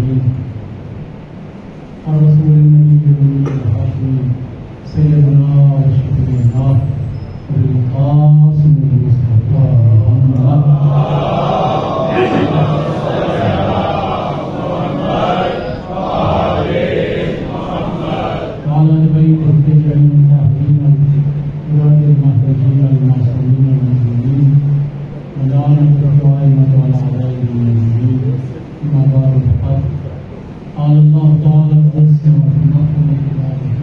العالمين الرسول النبي الهاشمي سيدنا وشفيع الله القاسم المصطفى وعلى بيت التابعين الطاهرين الهداة المهتدين المعصومين المسلمين ولعنة القائمة على أعدائهم المجرمين أما بعد فقد قال الله تعالى قسم في محكم كتابه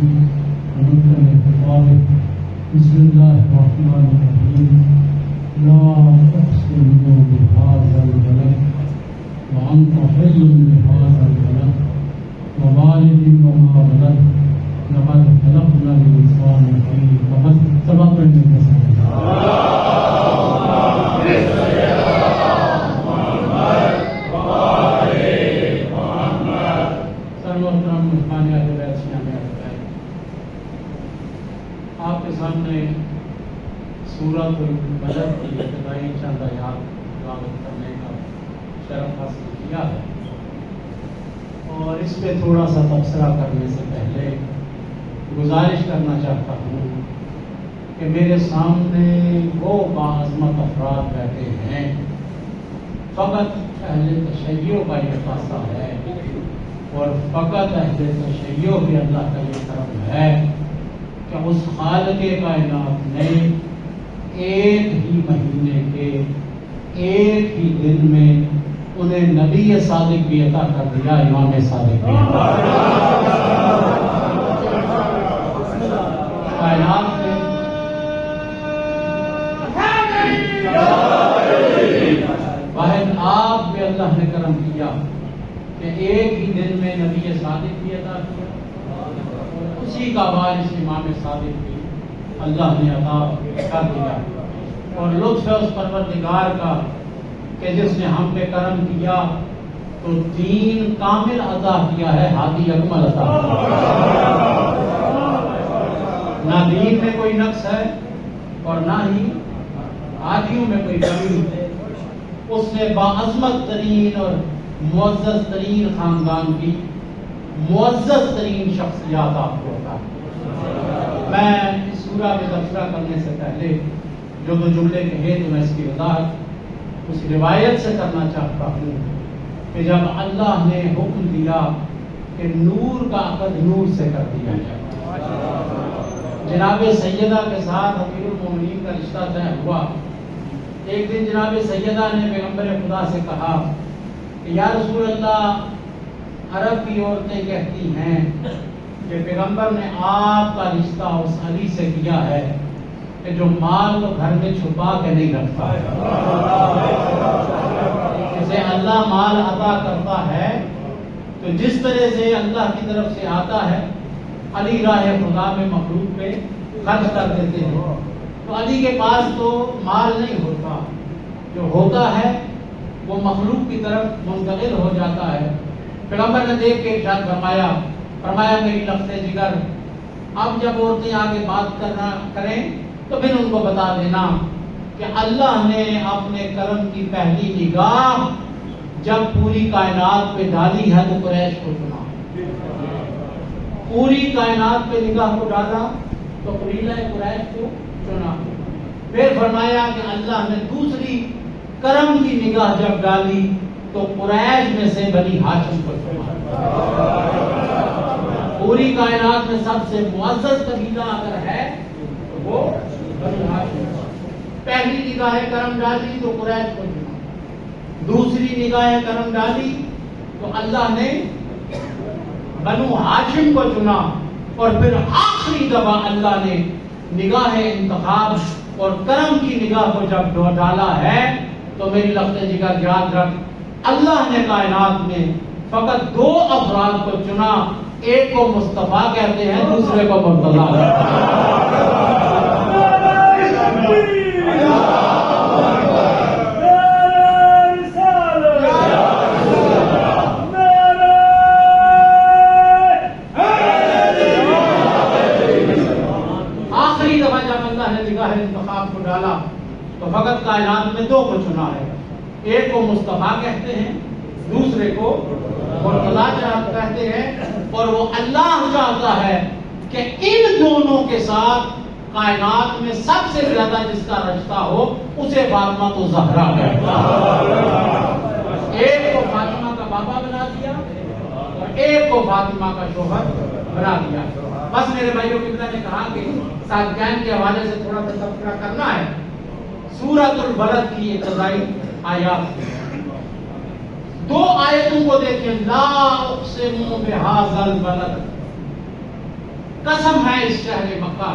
ومحكم خطابه بسم الله الرحمن الرحيم لا أقسم بهذا البلد وأنت حل بهذا البلد ووالد وما ولد لقد خلقنا الإنسان في كبد سبق من آپ کے سامنے سورۃ البلد کی ابتدائی چند آیات تلاوت کرنے کا شرف حاصل کیا ہے، اور اس پہ تھوڑا سا تبصرہ کرنے سے پہلے گزارش کرنا چاہتا ہوں کہ میرے سامنے وہ باعظمت افراد بیٹھے ہیں، فقط اہل تشیع کا یہ خاصہ ہے اور فقط اہل تشیع بھی اللہ کا یہ کرم ہے کہ اس خالق کائنات نے ایک ہی مہینے کے ایک ہی دن میں انہیں نبی صادق بھی عطا کر دیا، امام صادق بھی کائنات میں واحد آپ بھی اللہ نے کرم کیا کہ ایک ہی دن میں نبی صادق بھی عطا کیا، اسی کا وارث امام صادق بھی اللہ نے عطا کر دیا، اور لطف ہے اس پروردگار کا کہ جس نے ہم پہ کرم کیا تو دین کامل عطا کیا ہے، ہادی اکمل عطا کیا، نہ دین میں کوئی نقص ہے اور نہ ہی ہادیوں میں کوئی کمی ہے۔ اس نے باعظمت ترین اور معزز ترین خاندان کی معزز ترین شخصیات آپ کو عطا کی۔ میں اس سورہ میں تبصرہ کرنے سے پہلے جو دو جملے کہے تو میں اس کی وضاحت اس روایت سے کرنا چاہتا ہوں کہ جب اللہ نے حکم دیا کہ نور کا عقد نور سے کر دیا جائے، جناب سیدہ کے ساتھ امیر المومنین کا رشتہ طے ہوا۔ ایک دن جناب سیدہ نے پیغمبر خدا سے کہا کہ یا رسول اللہ، عرب کی عورتیں کہتی ہیں کہ پیغمبر نے آپ کا رشتہ اس علی سے کیا ہے کہ جو مال کو گھر میں چھپا کے نہیں رکھتا ہے، جسے اللہ مال عطا کرتا ہے تو جس طرح سے اللہ کی طرف سے آتا ہے علی راہ خدا میں مخلوق پہ خرچ کر دیتے ہیں، تو علی کے پاس تو مال نہیں ہوتا، جو ہوتا ہے وہ مخلوق کی طرف منتقل ہو جاتا ہے۔ پیغمبر نے دیکھ کے ارشاد فرمایا میری لفظ جگر، اب جب عورتیں آگے بات کریں تو پھر ان کو بتا دینا کہ اللہ نے اپنے کرم کی پہلی نگاہ جب پوری کائنات پہ ڈالی ہے تو قریش کو چنا، پوری کائنات پہ نگاہ کو ڈالا تو قبیلہ قریش کو چنا۔ پھر فرمایا کہ اللہ نے دوسری کرم کی نگاہ جب ڈالی تو قریش میں سے بنی ہاشم کو چنا۔ پوری کائنات میں سب سے معزز قبیلہ اگر ہے تو وہ بنی ہاشم۔ پہلی نگاہ کرم ڈالی تو قریش کو چنا، دوسری نگاہ کرم ڈالی تو اللہ نے بنو ہاشم کو چنا، اور پھر آخری دفعہ اللہ نے نگاہ انتخاب اور کرم کی نگاہ کو جب ڈالا ہے تو میری لفظ جگر یاد رکھ، اللہ نے کائنات میں فقط دو افراد کو چنا، ایک کو مصطفیٰ کہتے ہیں، دوسرے کو مرتضیٰ۔ آخری دفعہ جب اللہ نے نگاہ انتخاب کو ڈالا تو فقط کائنات میں دو کو چنا ہے، ایک کو مصطفیٰ کہتے ہیں دوسرے کو مرتضیٰ کہتے ہیں، اور وہ اللہ چاہتا ہے کہ ان دونوں کے ساتھ کائنات میں سب سے زیادہ جس کا رشتہ ہو اسے فاطمہ تو زہرا کہتا ہے۔ ایک کو فاطمہ کا بابا بنا دیا اور ایک کو فاطمہ کا شوہر بنا دیا۔ بس میرے بھائیوں قبلہ نے کہا کہ ساتھین کے حوالے سے تھوڑا سا تذکرہ کرنا ہے۔ سورۃ البلد کی ابتدائی آیات، دو آیتوں کو دیکھیں، لا اقسم بہذا البلد، قسم ہے اس شہر مکہ،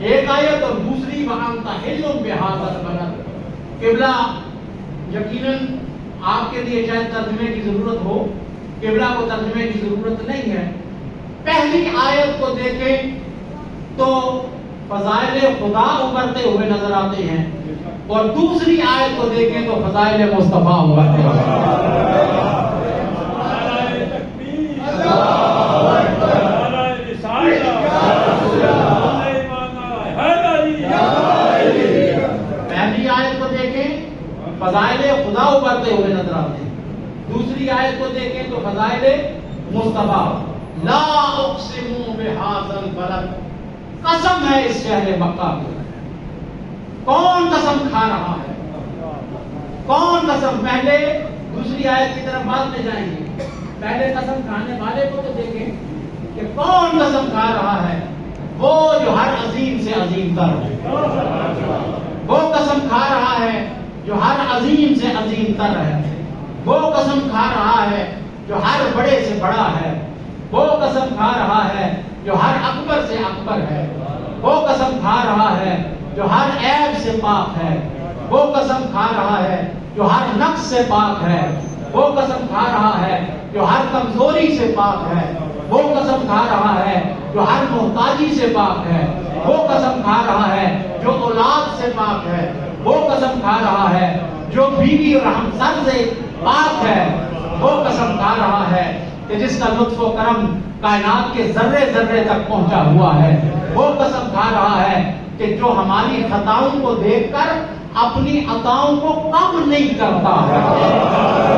ایک آیت، اور دوسری وانت حل بہذا البلد۔ قبلہ یقیناً آپ کے لیے شاید ترجمے کی ضرورت ہو، قبلہ کو ترجمے کی ضرورت نہیں ہے۔ پہلی آیت کو دیکھیں تو فضائل خدا ابھرتے ہوئے نظر آتے ہیں، اور دوسری آیت کو دیکھیں تو فضائل مصطفیٰ ابھرتے ہوئے۔ پہلی آیت کو دیکھیں فضائل خدا ابھرتے ہوئے نظر آتے ہیں، دوسری آیت کو دیکھیں تو فضائل مصطفیٰ۔ لا اقسم بہذا البلد، قسم ہے اس شہر مکہ کی۔ کون قسم کھا رہا ہے؟ کون قسم؟ پہلے دوسری آیت کی طرف بعد میں جائیں گے، پہلے قسم کھانے والے کو تو دیکھیں کہ کون قسم کھا رہا ہے۔ وہ جو ہر عظیم سے عظیم تر ہے، وہ قسم کھا رہا ہے جو ہر عظیم سے عظیم تر ہے، وہ قسم کھا رہا ہے جو ہر بڑے سے بڑا ہے، وہ قسم کھا رہا ہے جو ہر اکبر سے اکبر ہے، وہ قسم کھا رہا ہے جو ہر عیب سے پاک ہے، وہ قسم کھا رہا ہے جو ہر نقص سے پاک ہے، وہ قسم کھا رہا ہے جو ہر کمزوری سے پاک ہے، وہ قسم کھا رہا ہے جو ہر محتاجی سے پاک ہے، وہ قسم کھا رہا ہے جو اولاد سے پاک ہے، وہ قسم کھا رہا ہے جو بیوی اور ہمسر سے پاک ہے، وہ قسم کھا رہا ہے کہ جس کا لطف و کرم کائنات کے ذرے ذرے تک پہنچا ہوا ہے، وہ قسم کھا رہا ہے کہ جو ہماری خطاؤں کو دیکھ کر اپنی عطاؤں کو کم نہیں کرتا ہے،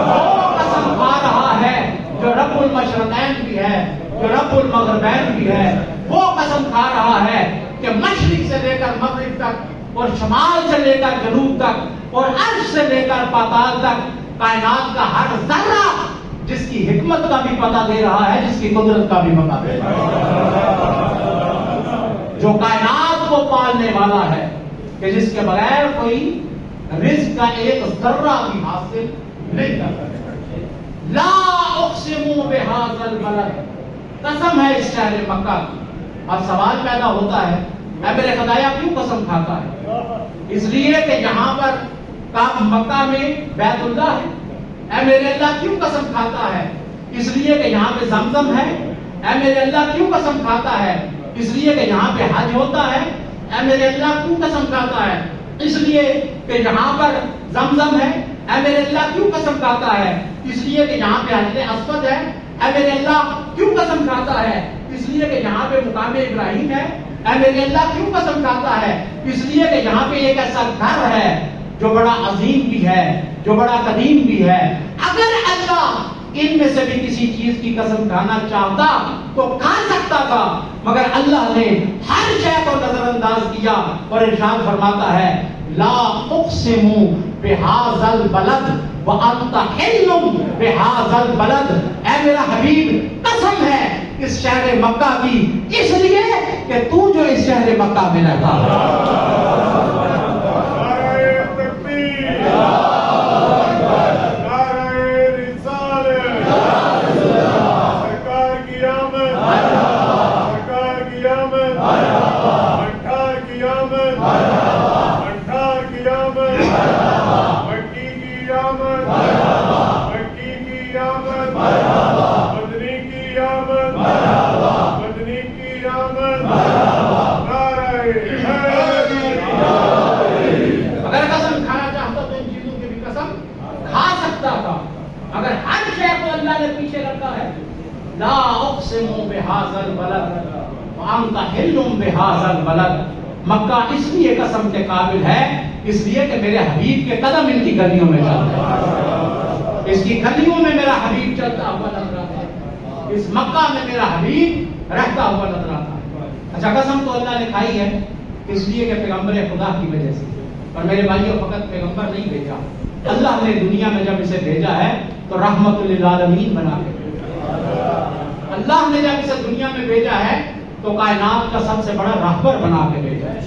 وہ قسم کھا رہا ہے جو رب المشرقین بھی ہے، جو رب المغربین بھی ہے، وہ قسم کھا رہا ہے کہ مشرق سے لے کر مغرب تک اور شمال سے لے کر جنوب تک اور عرش سے لے کر پاتال تک کائنات کا ہر ذرہ جس کی حکمت کا بھی پتہ دے رہا ہے، جس کی قدرت کا بھی پتہ دے رہا ہے، جو کائنات کو پالنے والا ہے، کہ جس کے بغیر کوئی رزق کا ایک ذرہ بھی حاصل نہیں کر سکتا۔ لا اقسم بہذا البلد، قسم ہے اس شہر مکہ کی۔ اب سوال پیدا ہوتا ہے، اے میرے خدایا کیوں قسم کھاتا ہے؟ اس لیے کہ یہاں پر مکہ میں بیت اللہ ہے۔ اے میرے اللہ کیوں قسم کھاتا ہے؟ اس لیے کہ یہاں پہ زمزم ہے۔ اے میرے اللہ کیوں قسم کھاتا ہے؟ اس لیے کہ یہاں پہ حج ہوتا ہے۔ اے میرے اللہ کیوں قسم کھاتا ہے؟ اس لیے کہ یہاں پر زمزم ہے۔ اے میرے اللہ کیوں قسم کھاتا ہے؟ اس لیے کہ یہاں پہ حجر اسود ہے۔ اے میرے اللہ کیوں قسم کھاتا ہے؟ اس لیے کہ یہاں پہ مقام ابراہیم ہے۔ اے میرے اللہ کیوں قسم کھاتا ہے؟ اس لیے کہ یہاں پہ ایک ایسا گھر ہے جو بڑا عظیم بھی ہے، جو بڑا قدیم بھی ہے۔ اگر اللہ ان میں سے بھی کسی چیز کی قسم کھانا چاہتا تو کھا سکتا تھا، مگر اللہ نے ہر شے کو نظر انداز کیا اور ارشاد فرماتا ہے لا اقسم بہذا البلد وانت حل بہذا البلد، اے میرا حبیب قسم ہے اس شہر مکہ کی، اس لیے کہ تو جو اس شہر مکہ میں رہتا ہے۔ اگر قسم کھانا چاہتا تو ان چیزوں کی بھی قسم کھا سکتا تھا، اگر ہر شے کو اللہ نے پیچھے رکھا ہے۔ لا اقسم بہذا البلد وانت حل بہذا البلد، مکہ اس لیے قسم کے قابل ہے اس لیے کہ میرے حبیب کے قدم ان کی گلیوں میں چلتے ہیں۔ اس کی گلیوں میں میرا حبیب چلتا ہوا نظر آتا ہے، اس مکہ میں میرا حبیب رہتا ہوا نظر آتا ہے۔ اچھا قسم تو اللہ نے کھائی ہے اس لیے کہ پیغمبر خدا کی وجہ سے، اور میرے بھائیوں فقط پیغمبر نہیں بھیجا، اللہ نے دنیا میں جب اسے بھیجا ہے تو رحمت للعالمین بنا کے بھیجا۔ اللہ نے جب اسے دنیا میں بھیجا ہے تو کائنات کا سب سے بڑا رہبر بنا کے بھیجا ہے۔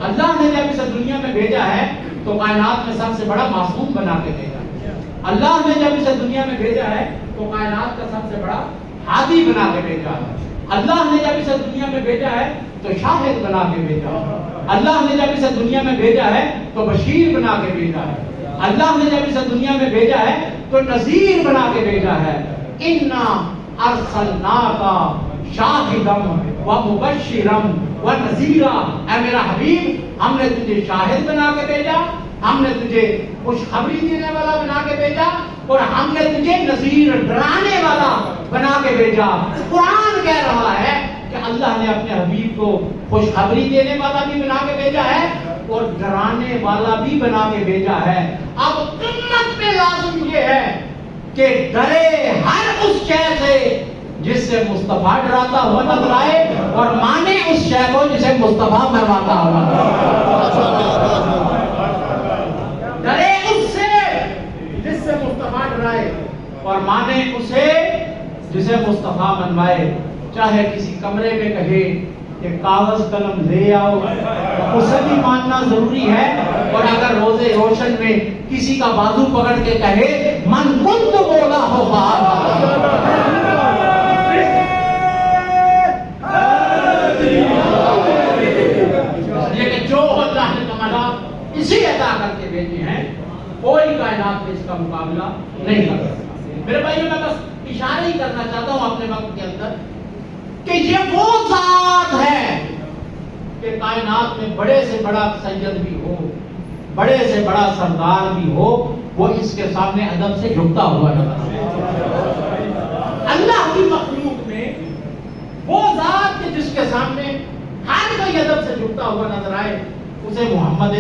اللہ نے جب اسے دنیا میں بھیجا ہے تو کائنات میں سب سے بڑا معصوم بنا کے بھیجا ہے۔ اللہ نے جب اسے دنیا میں بھیجا ہے تو کائنات کا سب سے بڑا ہادی بنا کے بھیجا ہے۔ اللہ نے جب اسے دنیا میں بھیجا ہے تو شاہد بنا کے بھیجا ہے۔ اللہ نے جب اسے دنیا میں بھیجا ہے تو بشیر بنا کے بھیجا ہے۔ اللہ نے جب اسے دنیا میں بھیجا ہے تو نذیر بنا کے بھیجا ہے۔ انا ارسلناک شاہدا و مبشرا و نذیرا، اے میرا حبیب ہم نے تجھے شاہد بنا کے بھیجا، ہم نے تجھے خوشخبری دینے والا بنا کے بھیجا، اور ہم نے تجھے نذیر ڈرانے والا بنا کے بھیجا۔ قرآن کہہ رہا ہے کہ اللہ نے اپنے حبیب کو خوشخبری دینے والا بھی بنا کے بھیجا ہے اور ڈرانے والا بھی بنا کے بھیجا ہے۔ اب امت میں لازم یہ ہے کہ ڈرے ہر اس شے سے جس سے مصطفیٰ ڈراتا ہوا نظر آئے، اور مانے اس شے کو جسے مصطفیٰ مرواتا ہوا نظر آئے۔ ڈرے اس سے جس سے مصطفیٰ ڈرائے، اور مانے اسے جسے مصطفیٰ منوائے۔ چاہے کسی کمرے میں کہے کہ کاغذ قلم لے آؤ، اسے بھی ماننا ضروری ہے، اور اگر روزے روشن میں کسی کا بازو پکڑ کے کہے من کنت بولا ہو یہ کہ جو اللہ نے کمالات اسی عطا کر کے بھیجے ہیں، کوئی کائنات میں اس کا مقابلہ نہیں کر سکتا۔ میرے بھائیوں میں بس اشارہ ہی کرنا چاہتا ہوں اپنے وقت کے اندر کہ یہ وہ ذات ہے کہ کائنات میں بڑے سے بڑا سید بھی ہو، بڑے سے بڑا سردار بھی ہو، وہ اس کے سامنے ادب سے جھکتا ہوا نظر آتا ہے۔ اللہ کی مخلوق میں وہ ذات کہ جس کے سامنے ہر کوئی ادب سے جھکتا ہوا نظر آئے، اسے محمد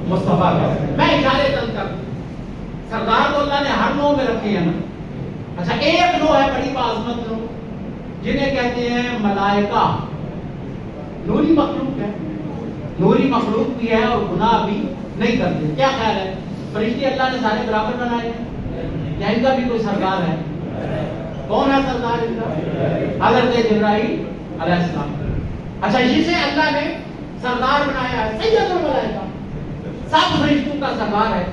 مصطفیٰ کہتے ہیں۔ میں اشارے چند کر سردار تو اللہ نے ہر نوع میں رکھے ہیں نا۔ اچھا ایک نوع ہے بڑی باعظمت نوع جنہیں کہتے ہیں ملائکہ، نوری مخلوق ہے، نوری مخلوق بھی ہے اور گناہ بھی نہیں کرتے۔ کیا خیال ہے فرشتے اللہ نے سارے برابر بنائے ہیں یا ان کا بھی کوئی سردار ہے؟ کون ہے سردار ان کا؟ حضرت جبرائیل علیہ السلام۔ اچھا جسے اللہ نے سردار بنایا ہے سید الملائکہ، سب فرشتوں کا سردار ہے،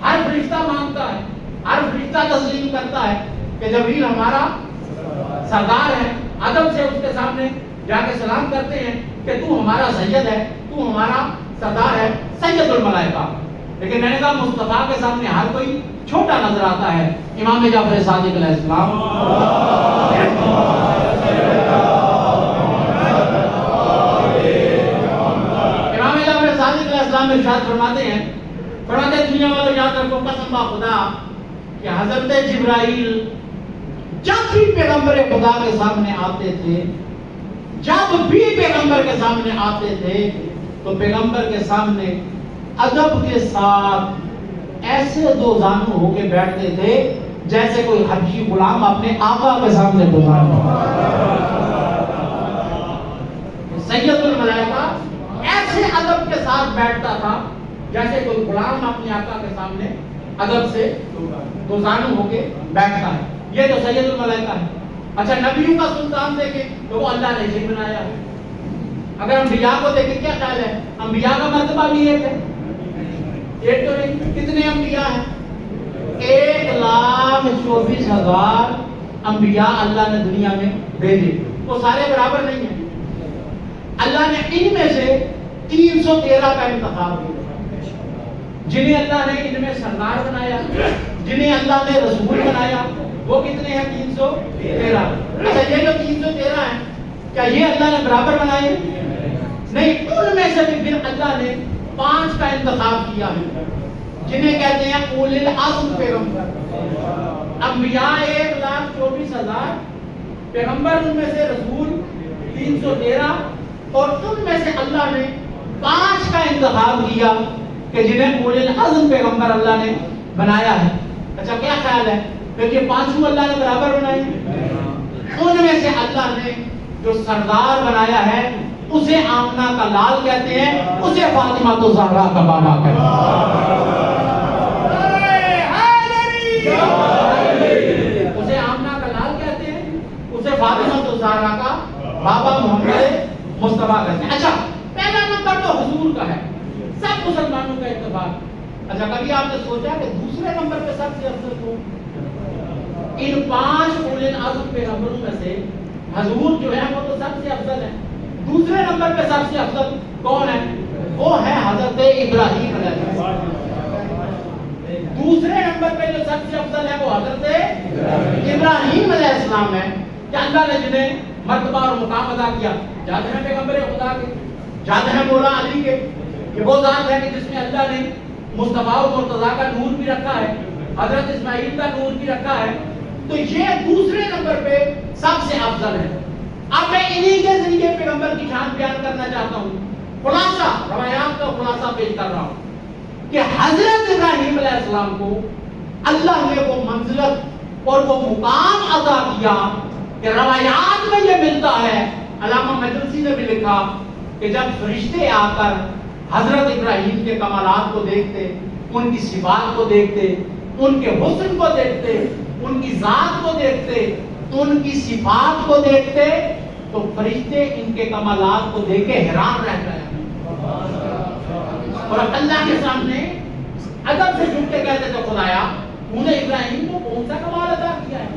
ہر فرشتہ مانتا ہے، ہر فرشتہ تسلیم کرتا ہے کہ جبریل ہمارا سردار ہے، ادب سے اس کے سامنے جا کے سلام کرتے ہیں کہ تو ہمارا سید ہے، تو ہمارا سردار ہے، سید الملائکہ۔ لیکن میں نے کہا مصطفیٰ کے سامنے ہر کوئی چھوٹا نظر آتا ہے۔ امام جعفر صادق علیہ السلام میں ارشاد فرماتے ہیں دنیا والوں یاد رکھو قسم خدا کہ حضرت جبرائیل جب بھی پیغمبر خدا کے سامنے آتے تھے، جب بھی پیغمبر کے سامنے آتے تھے تو پیغمبر کے سامنے ادب کے ساتھ ایسے دو زانو ہو کے بیٹھتے تھے جیسے کوئی حبشی غلام اپنے آقا کے سامنے دو زانو۔ سید الملائکہ ایسے ادب کے ساتھ بیٹھتا تھا جیسے کوئی غلام اپنے آقا کے سامنے ادب سے دو زانو ہو کے بیٹھتا ہے۔ یہ تو سید الملائکہ ہے۔ اچھا نبیوں کا سلطان دیکھیں تو وہ اللہ نے اسے بنایا ہے۔ اگر انبیاء کو دیکھیں کیا خیال ہے؟ انبیاء کا مرتبہ بھی ایک ہے، ایک تو نہیں، کتنے انبیاء ہیں؟ 1,24,000 انبیاء اللہ نے دنیا میں بھیجے، وہ سارے برابر نہیں ہیں۔ اللہ نے ان میں سے 313 کا انتخاب کیا، جنہیں اللہ نے ان میں سردار بنایا، جنہیں اللہ نے رسول بنایا، وہ کتنے ہیں؟ 313۔ اچھا یہ جو 313 ہیں کیا یہ اللہ نے برابر بنائے؟ نہیں، ان میں سے بھی پھر اللہ نے 5 کا انتخاب کیا ہے جنہیں کہتے ہیں اولی العزم پیغمبر۔ انبیاء 1,24,000، پیغمبر ان میں سے رسول 313، اور ان میں سے اللہ نے 5 کا انتخاب کیا کہ جنہیں اولی العزم پیغمبر اللہ نے بنایا ہے۔ اچھا کیا خیال ہے کہ یہ پانچوں اللہ نے برابر بنائے؟ ان میں سے اللہ نے جو سردار بنایا ہے اسے آمنہ کا لال کہتے ہیں، اسے فاطمہ تو زہرا کا بابا کہتے ہیں، اسے آمنہ کا لال کہتے ہیں، اسے فاطمہ تو زہرا کا بابا محمد مصطفیٰ کہتے ہیں۔ اچھا پہلا نمبر تو حضور کا ہے، سب مسلمانوں کا اتفاق۔ اچھا کبھی آپ نے سوچا کہ دوسرے نمبر پہ سب سے افضل کون؟ ان 5 اولل العزم پیغمبروں میں سے حضور جو ہے وہ تو سب سے افضل ہے۔ دوسرے نمبر پہ سب سے افضل کون ہے؟ وہ ہے حضرت ابراہیم علیہ السلام۔ دوسرے نمبر پہ جو سب سے افضل ہے وہ حضرت ابراہیم علیہ السلام ہے کہ اللہ نے جنہیں مرتبہ اور مقام ادا کیا، جاتے ہیں پیغمبر خدا کے، جاتے ہیں مولا علی کے، یہ وہ ذات ہے کہ جس میں اللہ نے مصطفیٰ و مرتضیٰ کا نور بھی رکھا ہے، حضرت اسماعیل کا نور بھی رکھا ہے، تو یہ دوسرے نمبر پہ سب سے افضل ہے۔ اب میں انہی کے ذریعے پیغمبر کی شان بیان کرنا چاہتا ہوں، خلاصہ روایات کا خلاصہ پیش کر رہا ہوں کہ حضرت ابراہیم علیہ السلام کو اللہ نے وہ منزلت اور وہ مقام عطا کیا کہ روایات میں یہ ملتا ہے، علامہ مجلسی نے بھی لکھا کہ جب فرشتے آ کر حضرت ابراہیم کے کمالات کو دیکھتے، ان کی صفات کو دیکھتے، ان کے حسن کو دیکھتے، ان کی ذات کو دیکھتے، ان کی صفات کو دیکھتے، تو فرشتے ان کے کمالات کو دیکھ کے حیران رہ گئے اور اللہ کے سامنے ادب سے جھک کے کہتے تھے خدایا تو نے ابراہیم کو کون سا کمال عطا کیا ہے،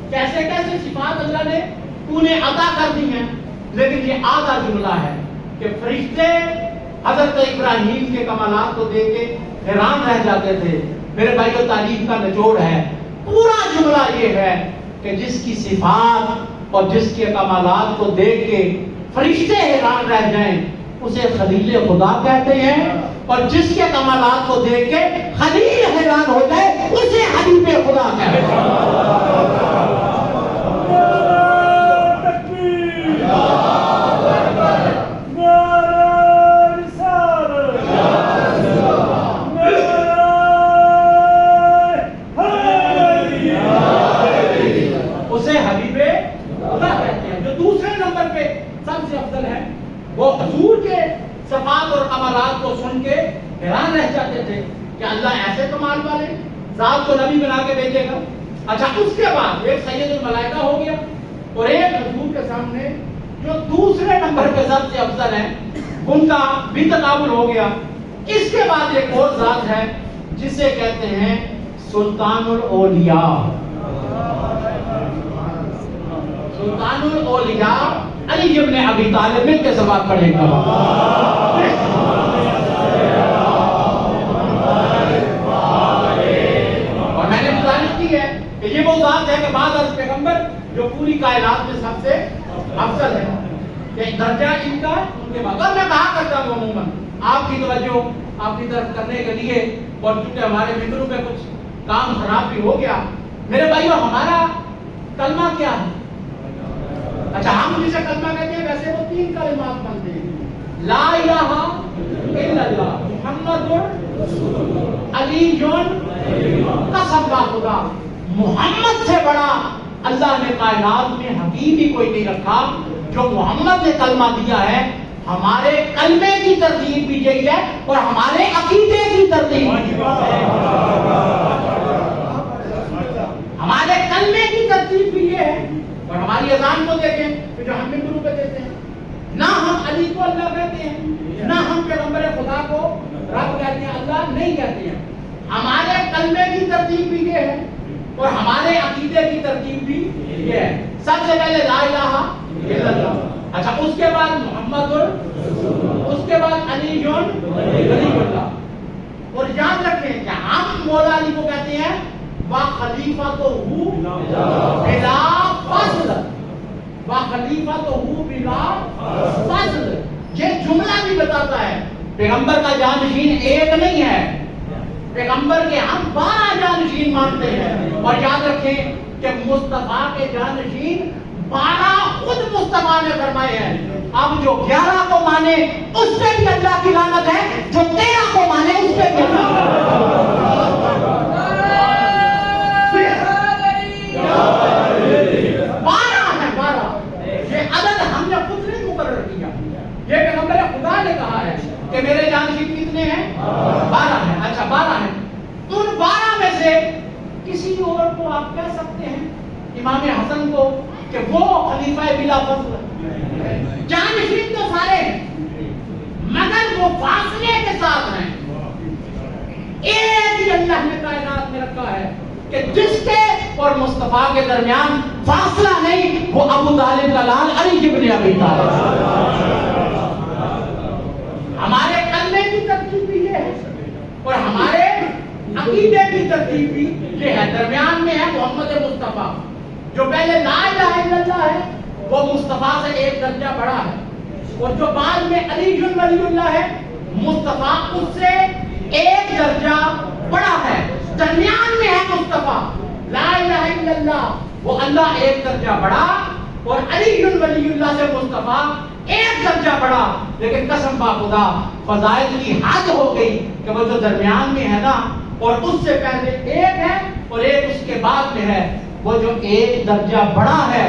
کیسے کیسے صفات اللہ نے تو نے عطا کر دی ہیں۔ لیکن یہ آدھا جملہ ہے کہ فرشتے حضرت ابراہیم کے کمالات کو دیکھ کے حیران رہ جاتے تھے۔ میرے بھائیو تعلیم کا نچوڑ ہے، پورا جملہ یہ ہے کہ جس کی صفات اور جس کے کمالات کو دیکھ کے فرشتے حیران رہ جائیں اسے خلیل خدا کہتے ہیں، اور جس کے کمالات کو دیکھ کے خلیل حیران ہو جائے اسے حبیب خدا کہتے ہیں۔ وہ حضور کے صفات اور کمالات کو سن کے حیران رہ جاتے تھے کہ اللہ ایسے کمال والے ذات کو نبی بنا کے بھیجے گا۔ اچھا اس کے بعد ایک سید الملائکہ ہو گیا اور ایک حضور کے سامنے جو دوسرے نمبر پہ سب سے افضل ہیں ان کا بھی تقابل ہو گیا۔ اس کے بعد ایک اور ذات ہے جسے کہتے ہیں سلطان الاولیاء۔ سلطان الاولیاء علی ابن ابی طالب مل کے سبات پڑھیں گا۔ اور میں نے گزارش کی ہے کہ یہ وہ ذات ہے کہ بعد از پیغمبر جو پوری کائنات میں سب سے افضل ہے، کہ درجہ ان کا ان کے بعد۔ اور میں کہا کرتا ہوں عموماً آپ کی توجہ آپ کی طرف کرنے کے لیے، اور چونکہ ہمارے ممبروں پہ کچھ کام خراب بھی ہو گیا، میرے بھائیو ہمارا کلمہ کیا ہے؟ اچھا ہم جسے کلمہ کہتے ہیں ویسے وہ 3 کلمات بنتے ہیں، لا الہ الا اللہ محمد علی قسم کا خدا، محمد سے بڑا اللہ نے کائنات میں حبیب ہی کوئی نہیں رکھا۔ جو محمد نے کلمہ دیا ہے، ہمارے کلمے کی ترتیب بھی یہی ہے اور ہمارے عقیدے کی ترتیب، ہمارے کلمے کی ترتیب بھی یہ ہے۔ اور ہماری اذان کو دیکھیں کہ جو ہم ممبروں پہ دیتے ہیں، نہ ہم علی کو اللہ کہتے ہیں، نہ ہم پیغمبر خدا کو رب کہتے ہیں، اللہ نہیں کہتے ہیں۔ ہمارے کلمے کی ترتیب بھی یہ ہے اور ہمارے عقیدے کی ترتیب بھی یہ ہے۔ سب سے پہلے لا الہ الا اللہ، اچھا اس کے بعد محمد، اس کے بعد علی اللہ۔ اور یاد رکھیں کہ ہم مولا علی کو کہتے ہیں وَخَلِيفَتُهُ بِلَا فَصْلٍ، وَخَلِيفَتُهُ بِلَا فَصْلٍ۔ یہ جملہ بھی بتاتا ہے پیغمبر کا جانشین ایک نہیں ہے، پیغمبر کے ہم 12 جانشین مانتے ہیں۔ اور یاد رکھیں کہ مصطفیٰ کے جانشین 12 خود مصطفیٰ نے فرمائے ہیں۔ اب جو 11 کو مانے اس پہ بھی اللہ کی لعنت ہے، جو 13 کو مانے اس پہ بھی اللہ کی لعنت ہے۔ کسی اور کو آپ کہہ سکتے ہیں امام حسن کو کہ وہ خلیفہ بلا فضل جانشین تو سارے ہیں مگر وہ فاصلے کے ساتھ ہیں. ایک ہی اللہ نے کائنات میں رکھا ہے کہ جس کے اور مصطفیٰ کے درمیان فاصلہ نہیں، وہ ابو طالب کا لال علی ابن ابی طالب. ہمارے کلمے کی ترتیب بھی یہ ہے اور ہمارے عقیدے کی ترتیب بھی یہ ہے. درمیان میں ہے محمد مصطفیٰ جو پہلے لا الہ الا اللہ ہے، وہ مصطفیٰ سے ایک درجہ بڑا ہے، اور جو بعد میں علی ولی اللہ ہے مصطفیٰ اس سے ایک درجہ بڑا ہے. درمیان میں ہے مصطفیٰ لا الہ الا اللہ، وہ اللہ ایک درجہ بڑا، اور علی ولی اللہ سے مصطفیٰ ایک درجہ بڑا. لیکن قسم با خدا فضائل کی حد ہو گئی کہ وہ جو درمیان میں ہے نا، اور اس سے پہلے ایک ہے اور ایک اس کے بعد میں ہے، وہ جو ایک درجہ بڑا ہے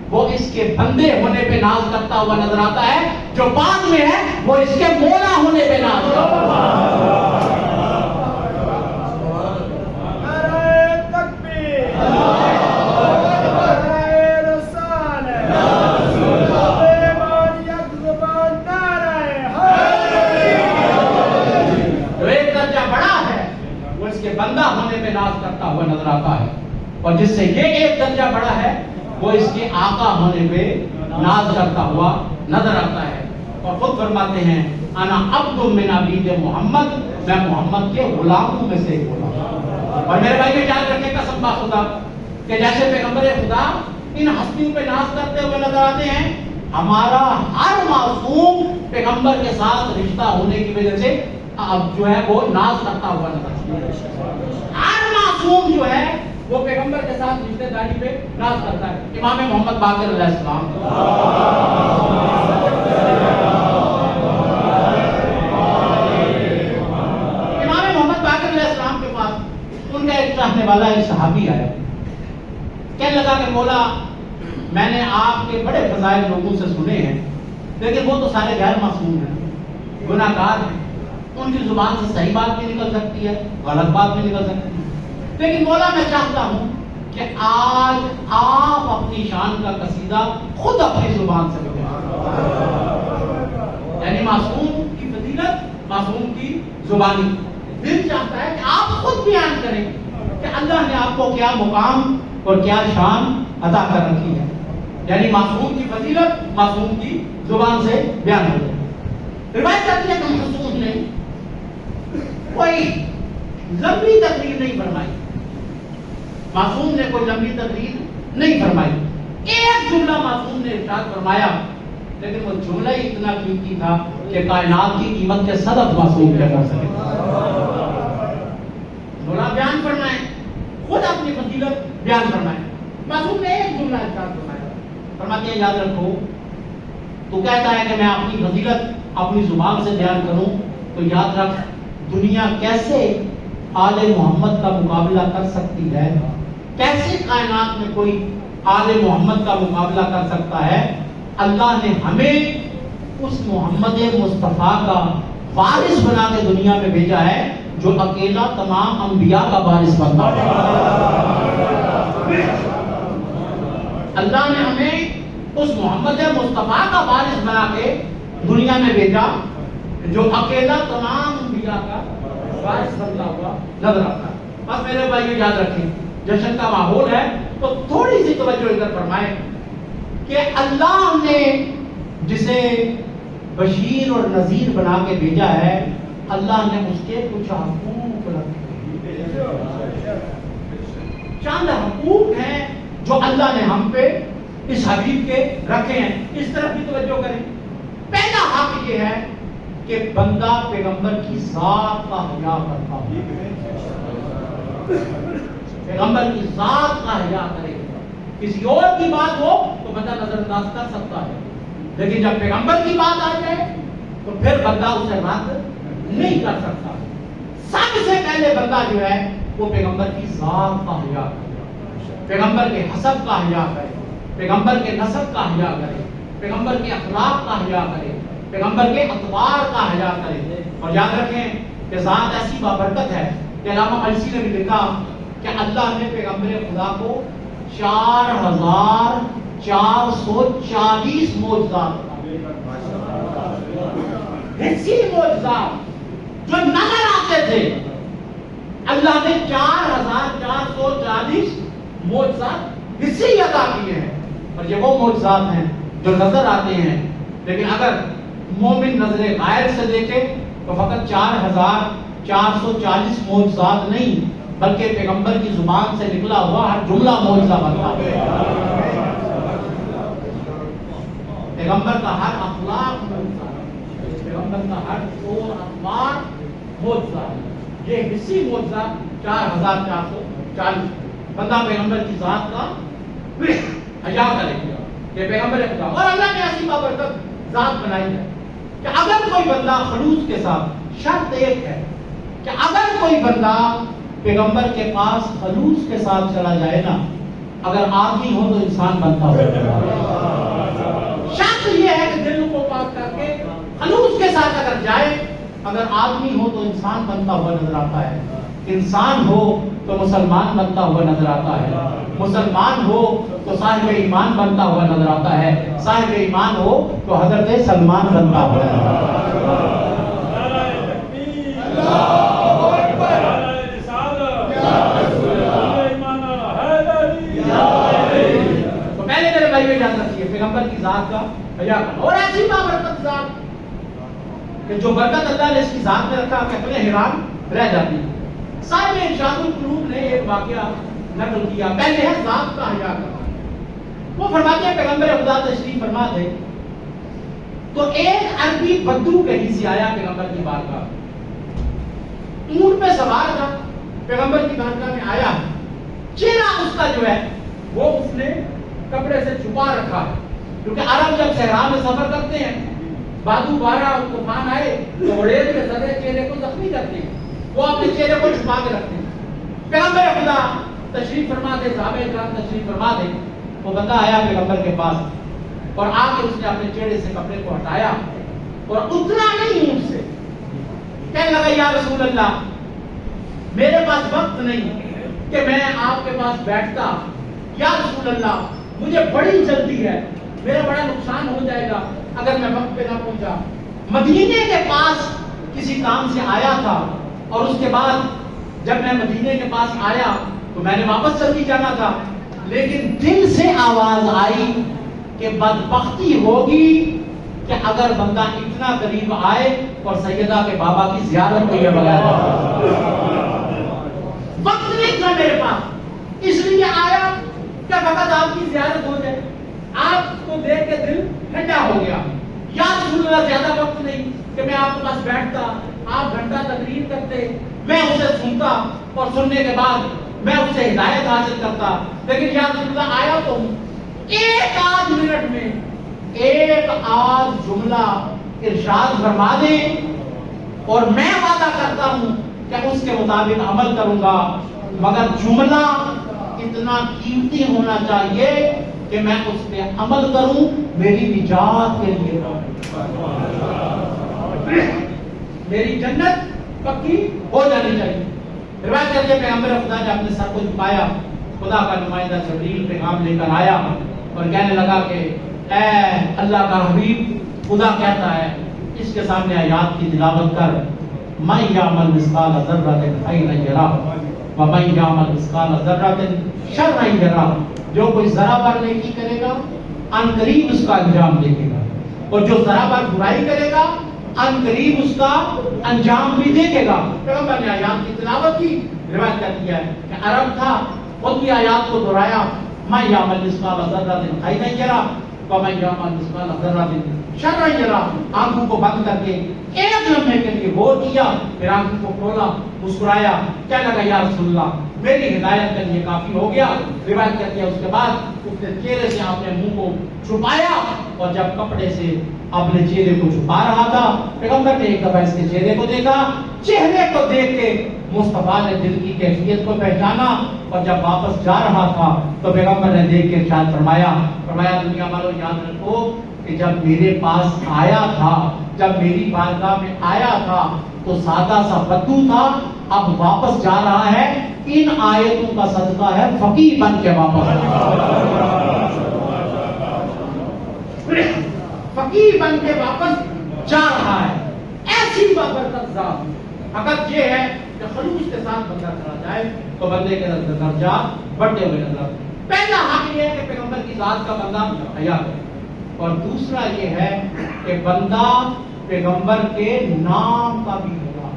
وہ اس کے بندے ہونے پہ ناز کرتا ہوا نظر آتا ہے، جو بعد میں ہے وہ اس کے مولا ہونے پہ ناز کرتا ہے. بندہ ہونے پہ ناز کرتا ہوا نظر آتا ہے، اور جس سے یہ ایک درجہ بڑا ہے وہ اس کے آقا ہونے پہ ناز کرتا ہوا نظر آتا ہے. اور خود فرماتے ہیں انا عبد من عبید محمد، میں محمد کے غلاموں میں سے ایک غلام. اور میرے بھائی یاد رکھیں قسم با خدا کہ جیسے پیغمبر خدا ان ہستیوں پہ ناز کرتے ہوئے نظر آتے ہیں، ہمارا ہر معصوم پیغمبر کے ساتھ رشتہ ہونے کی وجہ سے اب جو ہے وہ ناز کرتا ہوا نظر آتا ہے. ہر معصوم جو ہے وہ پیغمبر کے ساتھ رشتہ داری پہ ناز کرتا ہے. امام محمد باقر علیہ السلام، امام محمد باقر علیہ السلام کے پاس ان کا ایک چاہنے والا ایک صحابی آیا، کہنے لگا کہ مولا میں نے آپ کے بڑے فضائل لوگوں سے سنے ہیں، لیکن وہ تو سارے غیر معصوم ہیں، گناہ گار ہیں، ان کی زبان سے صحیح بات بھی نکل سکتی ہے، غلط بات بھی نکل سکتی ہے، لیکن مولا میں چاہتا ہوں کہ آج آپ اپنی شان کا قصیدہ خود اپنی زبان سے بتائیں. یعنی معصوم کی فضیلت، معصوم کی زبانی. دل چاہتا ہے کہ آپ خود بیان کریں کہ اللہ نے آپ کو کیا مقام اور کیا شان عطا کر رکھی ہے. یعنی معصوم کی فضیلت معصوم کی زبان سے بیان ہو جائے. روایت کرتی ہے کہ معصوم نے کوئی لمبی تقریر نہیں فرمائی، معصوم نے کوئی لمبی تقریر نہیں فرمائی. ایک جملہ معصوم نے ارشاد فرمایا، لیکن وہ جملہ ہی اتنا قیمتی تھا کہ کائنات کی قیمت کے صدف معصوم کیا کر سکے. جملہ بیان فرمائے، خود اپنی فضیلت بیان فرمائے. معصوم نے ایک جملہ ارشاد فرمایا، فرماتے ہیں یاد رکھو تو کہتا ہے کہ میں اپنی فضیلت اپنی زبان سے بیان کروں، تو یاد رکھ دنیا کیسے آل محمد کا مقابلہ کر سکتی ہے، کیسے کائنات میں کوئی آل محمد کا مقابلہ کر سکتا ہے. اللہ نے ہمیں اس محمد مصطفیٰ کا وارث بنا کے دنیا میں بھیجا ہے، جو اکیلا تمام انبیاء کا وارث بنتا ہے. اللہ نے ہمیں اس محمد مصطفیٰ کا وارث بنا کے دنیا میں بھیجا، جو اکیلا تمام انبیاء کا وارث بنتا ہوا نظر آتا ہے. بس میرے بھائی یاد رکھیں، جشن کا ماحول ہے تو تھوڑی سی توجہ ادھر فرمائیں کہ اللہ نے جسے بشیر اور نذیر بنا کے بھیجا ہے، اللہ نے اس کے کچھ حقوق رکھے، چند حقوق ہیں جو اللہ نے ہم پہ اس حبیب کے رکھے ہیں. اس طرف بھی توجہ کریں. پہلا حق یہ ہے کہ بندہ پیغمبر کی ذات کا حیا کرتا ہو، پیغمبر کی ذات کا حیا کرے. کسی اور کی بات ہو تو بندہ نظر انداز کر سکتا ہے، لیکن جب پیغمبر کی بات آ جائے تو پھر بندہ اسے رد نہیں کر سکتا. سب سے پہلے بندہ جو ہے وہ پیغمبر کی ذات کا حیا کرے، پیغمبر کے حسب کا حیا کرے، پیغمبر کے نسب کا حیا کرے، پیغمبر کے اخلاق کا حیا کرے، پیغمبر کے اطوار کا حیا کرے. اور یاد رکھیں کہ ذات ایسی بابرکت ہے کہ علامہ مجلسی نے بھی لکھا کہ اللہ نے پیغمبر خدا کو 4440 معجزات، حسی معجزات جو نظر آتے تھے، اللہ نے 4440 معجزات حسی ادا کیے ہیں. اور یہ وہ معجزات ہیں جو نظر آتے ہیں، لیکن اگر مومن نظر غائب سے دیکھے تو فقط 4440 معجزات نہیں، بلکہ پیغمبر کی زبان سے نکلا ہوا ہر جملہ معجزہ بنتا ہے. پیغمبر کا ہر اخلاق معجزہ ہے، پیغمبر کا ہر قول اخبار معجزہ ہے. یہ حسی معجزہ 4440. بندہ پیغمبر کی ذات کا حیا کرے گا کہ پیغمبر خدا، اور اللہ نے ایسی بابرکت ذات بنائی ہے کہ اگر کوئی بندہ خلوص کے ساتھ، شرط ایک ہے کہ اگر کوئی بندہ پیغمبر کے پاس خلوص کے ساتھ چلا جائے نا، اگر آدمی ہو تو انسان بنتا ہو. شرط یہ ہے کہ دل کو پاک کر کے خلوص کے ساتھ اگر جائے، اگر آدمی ہو تو انسان بنتا ہوا نظر آتا ہے. انسان ہو تو مسلمان بنتا ہوا نظر آتا ہے، مسلمان ہو تو صاحب ایمان بنتا ہوا نظر آتا ہے، صاحب ایمان ہو تو حضرت سلمان بنتا ہوا نظر آتا ہے. تو پہلے میرے بھائی میں جاننا چاہیے پیغمبر کی ذات کا حیا کرنا. اور ایسی بابرکت ذات کہ جو برکت اللہ نے اس کی ذات میں رکھا کہ اپنے حیران رہ جاتی ہے. صاحب ارشاد القلوب نے ایک واقعہ نقل کیا. پہلے ہے ذات کا حیا کرنا. وہ فرماتے ہیں پیغمبر خدا تشریف فرما تھے تو ایک عربی بدو کہیں سے آیا پیغمبر کی بارگاہ. اونٹ پہ سوار تھا، پیغمبر کی بارگاہ میں آیا. چہرہ اس کا جو ہے وہ اس نے کپڑے سے چھپا رکھا ہے، کیونکہ عرب جب صحرا میں سفر کرتے ہیں، بادو بارہ اور طوفان آئے تو ریت کے سطح چہرے کو زخمی کرتے ہیں، وہ اپنے چہرے کو چھپا کے رکھتے ہیں. پیغمبر خدا تشریف فرما دے، صحابہ کرام تشریف فرما دے. وہ بندہ آیا پیغمبر کے پاس اور آ کے اس نے اپنے چہرے سے کپڑے کو ہٹایا اور اترا نہیں اونٹ سے. کہنے لگا یا رسول اللہ، میرے پاس وقت نہیں کہ میں آپ کے پاس بیٹھتا. یا رسول اللہ، مجھے بڑی جلدی ہے، میرا بڑا نقصان ہو جائے گا اگر میں وقت پہ نہ پہنچا. مدینے کے پاس کسی کام سے آیا تھا اور اس کے بعد جب میں مدینے کے پاس آیا تو میں نے واپس جلدی جانا تھا، لیکن دل سے آواز آئی کہ بدبختی ہوگی کہ اگر بندہ اتنا قریب آئے اور سیدہ کے بابا کی زیارت کو یہ بغیر. وقت نہیں تھا میرے پاس، اس لیے آیا کہ فقط آپ کی زیارت ہو جائے. آپ کو دیکھ کے دل ٹھنڈا ہو گیا. یا رسول اللہ، زیادہ وقت نہیں کہ میں آپ کے پاس بیٹھتا، آپ گھنٹہ تقریر کرتے، میں اسے سنتا اور سننے کے بعد میں اس سے ہدایت حاصل کرتا. لیکن یا رسول اللہ، آیا تو ہوں، ایک آدھ منٹ میں ایک آدھ جملہ ارشاد فرما دیں اور میں وعدہ کرتا ہوں کہ اس کے مطابق عمل کروں گا، مگر جملہ اتنا قیمتی ہونا چاہیے کہ میں اس پہ عمل کروں، میری نجات کے لیے، میری جنت پکی ہو جانی چاہیے. روایت کرتے ہیں پیغمبر خدا نے اپنے سر کو جھکایا، خدا کا نمائندہ جبریل پیغام لے کر آیا اور کہنے لگا کہ اے اللہ کا حبیب، خدا کہتا ہے اس کے سامنے آیات کی تلاوت کر. من یعمل مثقال ذرۃ خیرا یرہ ومن یعمل مثقال ذرۃ شرا یرہ. جو کوئی ذرہ بھر نیکی کرے گا ان قریب اس کا انجام دیکھے گا، اور جو ذرہ بھر برائی کرے گا ان قریب اس کا انجام بھی دیکھے گا. پیغمبر نے آیات کی تلاوت کی. روایت کرتی ہے کہ عرب تھا، خود بھی آیات کو دہرایا. من یعمل مثقال ذرۃ خیرا یرہ ومن یعمل مثقال ذرۃ شرا یرہ. آنکھوں کو بند کر کے ایک لمحے کے لیے غور کیا، پھر آنکھوں کو کھولا، مسکرایا، کہنے لگا یا رسول اللہ، میری ہدایت کے لیے کافی ہو گیا. روایت کرتی ہے اس کے بعد اس نے چہرے سے اپنے منہ کو چھپایا، اور جب کپڑے سے اپنے چہرے کو چھپا رہا تھا، پیغمبر نے ایک دفعہ اس کے چہرے کو دیکھا. چہرے کو دیکھ کے مصطفیٰ نے دل کی کیفیت کو پہچانا، اور جب واپس جا رہا تھا تو پیغمبر نے دیکھ کے ارشاد فرمایا دنیا والوں یاد رکھو کہ جب میرے پاس آیا تھا، جب میری بارگاہ میں آیا تھا تو سادہ سا بدو تھا، اب واپس جا رہا ہے ان آیتوں کا صدقہ ہے فقیر بن کے واپس فقیر بن کے واپس جا رہا ہے. ایسی بابرکت ذات. حقیقت یہ ہے کہ خلوص کے ساتھ بندہ چلا جائے تو بندے کے درجات بڑھتے ہوئے نظر آتے. پہلا حق یہ ہے کہ پیغمبر کی ذات کا بندہ حیا کرے، اور دوسرا یہ ہے کہ بندہ پیغمبر کے نام کا بھی ہوگا،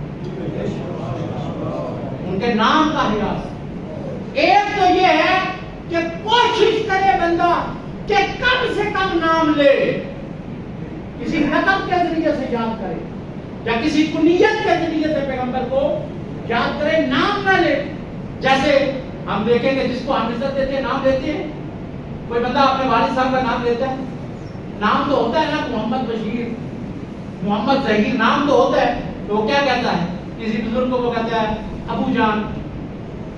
ان کے نام کا حیا. ایک تو یہ ہے کہ کوشش کرے بندہ کہ کم سے کم نام لے، کسی لقب کے ذریعے سے یاد کرے یا کسی کنیت کے ذریعے سے پیغمبر کو یاد کرے، نام نہ لے. جیسے ہم دیکھیں گے جس کو ہم عزت دیتے ہیں نام لیتے ہیں. کوئی بندہ اپنے والد صاحب کا نام لیتا ہے، نام تو ہوتا ہے نا محمد بشیر، محمد ظہیر، نام تو ہوتا ہے. تو وہ کیا کہتا ہے؟ کسی بزرگ کو وہ کہتا ہے ابو جان،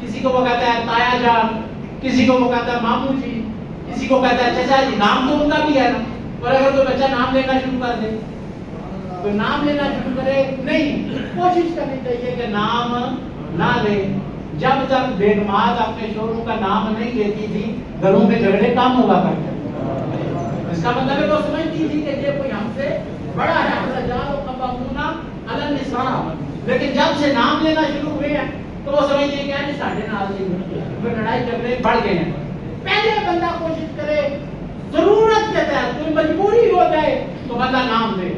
کسی کو وہ کہتا ہے تایا جان، کسی کو وہ کہتا ہے ماموں جی، کسی کو کہتا ہے چچا جی. نام تو ان کا بھی ہے نا. اور اگر کوئی بچہ نام لینا شروع کر دے تو نام لینا شروع کرے نہیں، کوشش کرنی چاہیے کہ نام نہ لے. جب تک بیگمات اپنے شوہروں کا نام نہیں لیتی تھی گھروں میں جھگڑے کم ہوا کرتے. اس کا مطلب ہے وہ سمجھتی تھی کہ یہ کوئی ہم سے بڑا ہے، الرجال قوامون علی النساء. لیکن جب سے نام لینا شروع ہوئے ہیں تو وہ سمجھتے ہیں کہ ساڑھے نال سے لڑائی جھگڑے بڑھ گئے ہیں. پہلے بندہ کوشش کرے، ضرورت کے تحت کوئی مجبوری ہو جائے تو بندہ نام لے.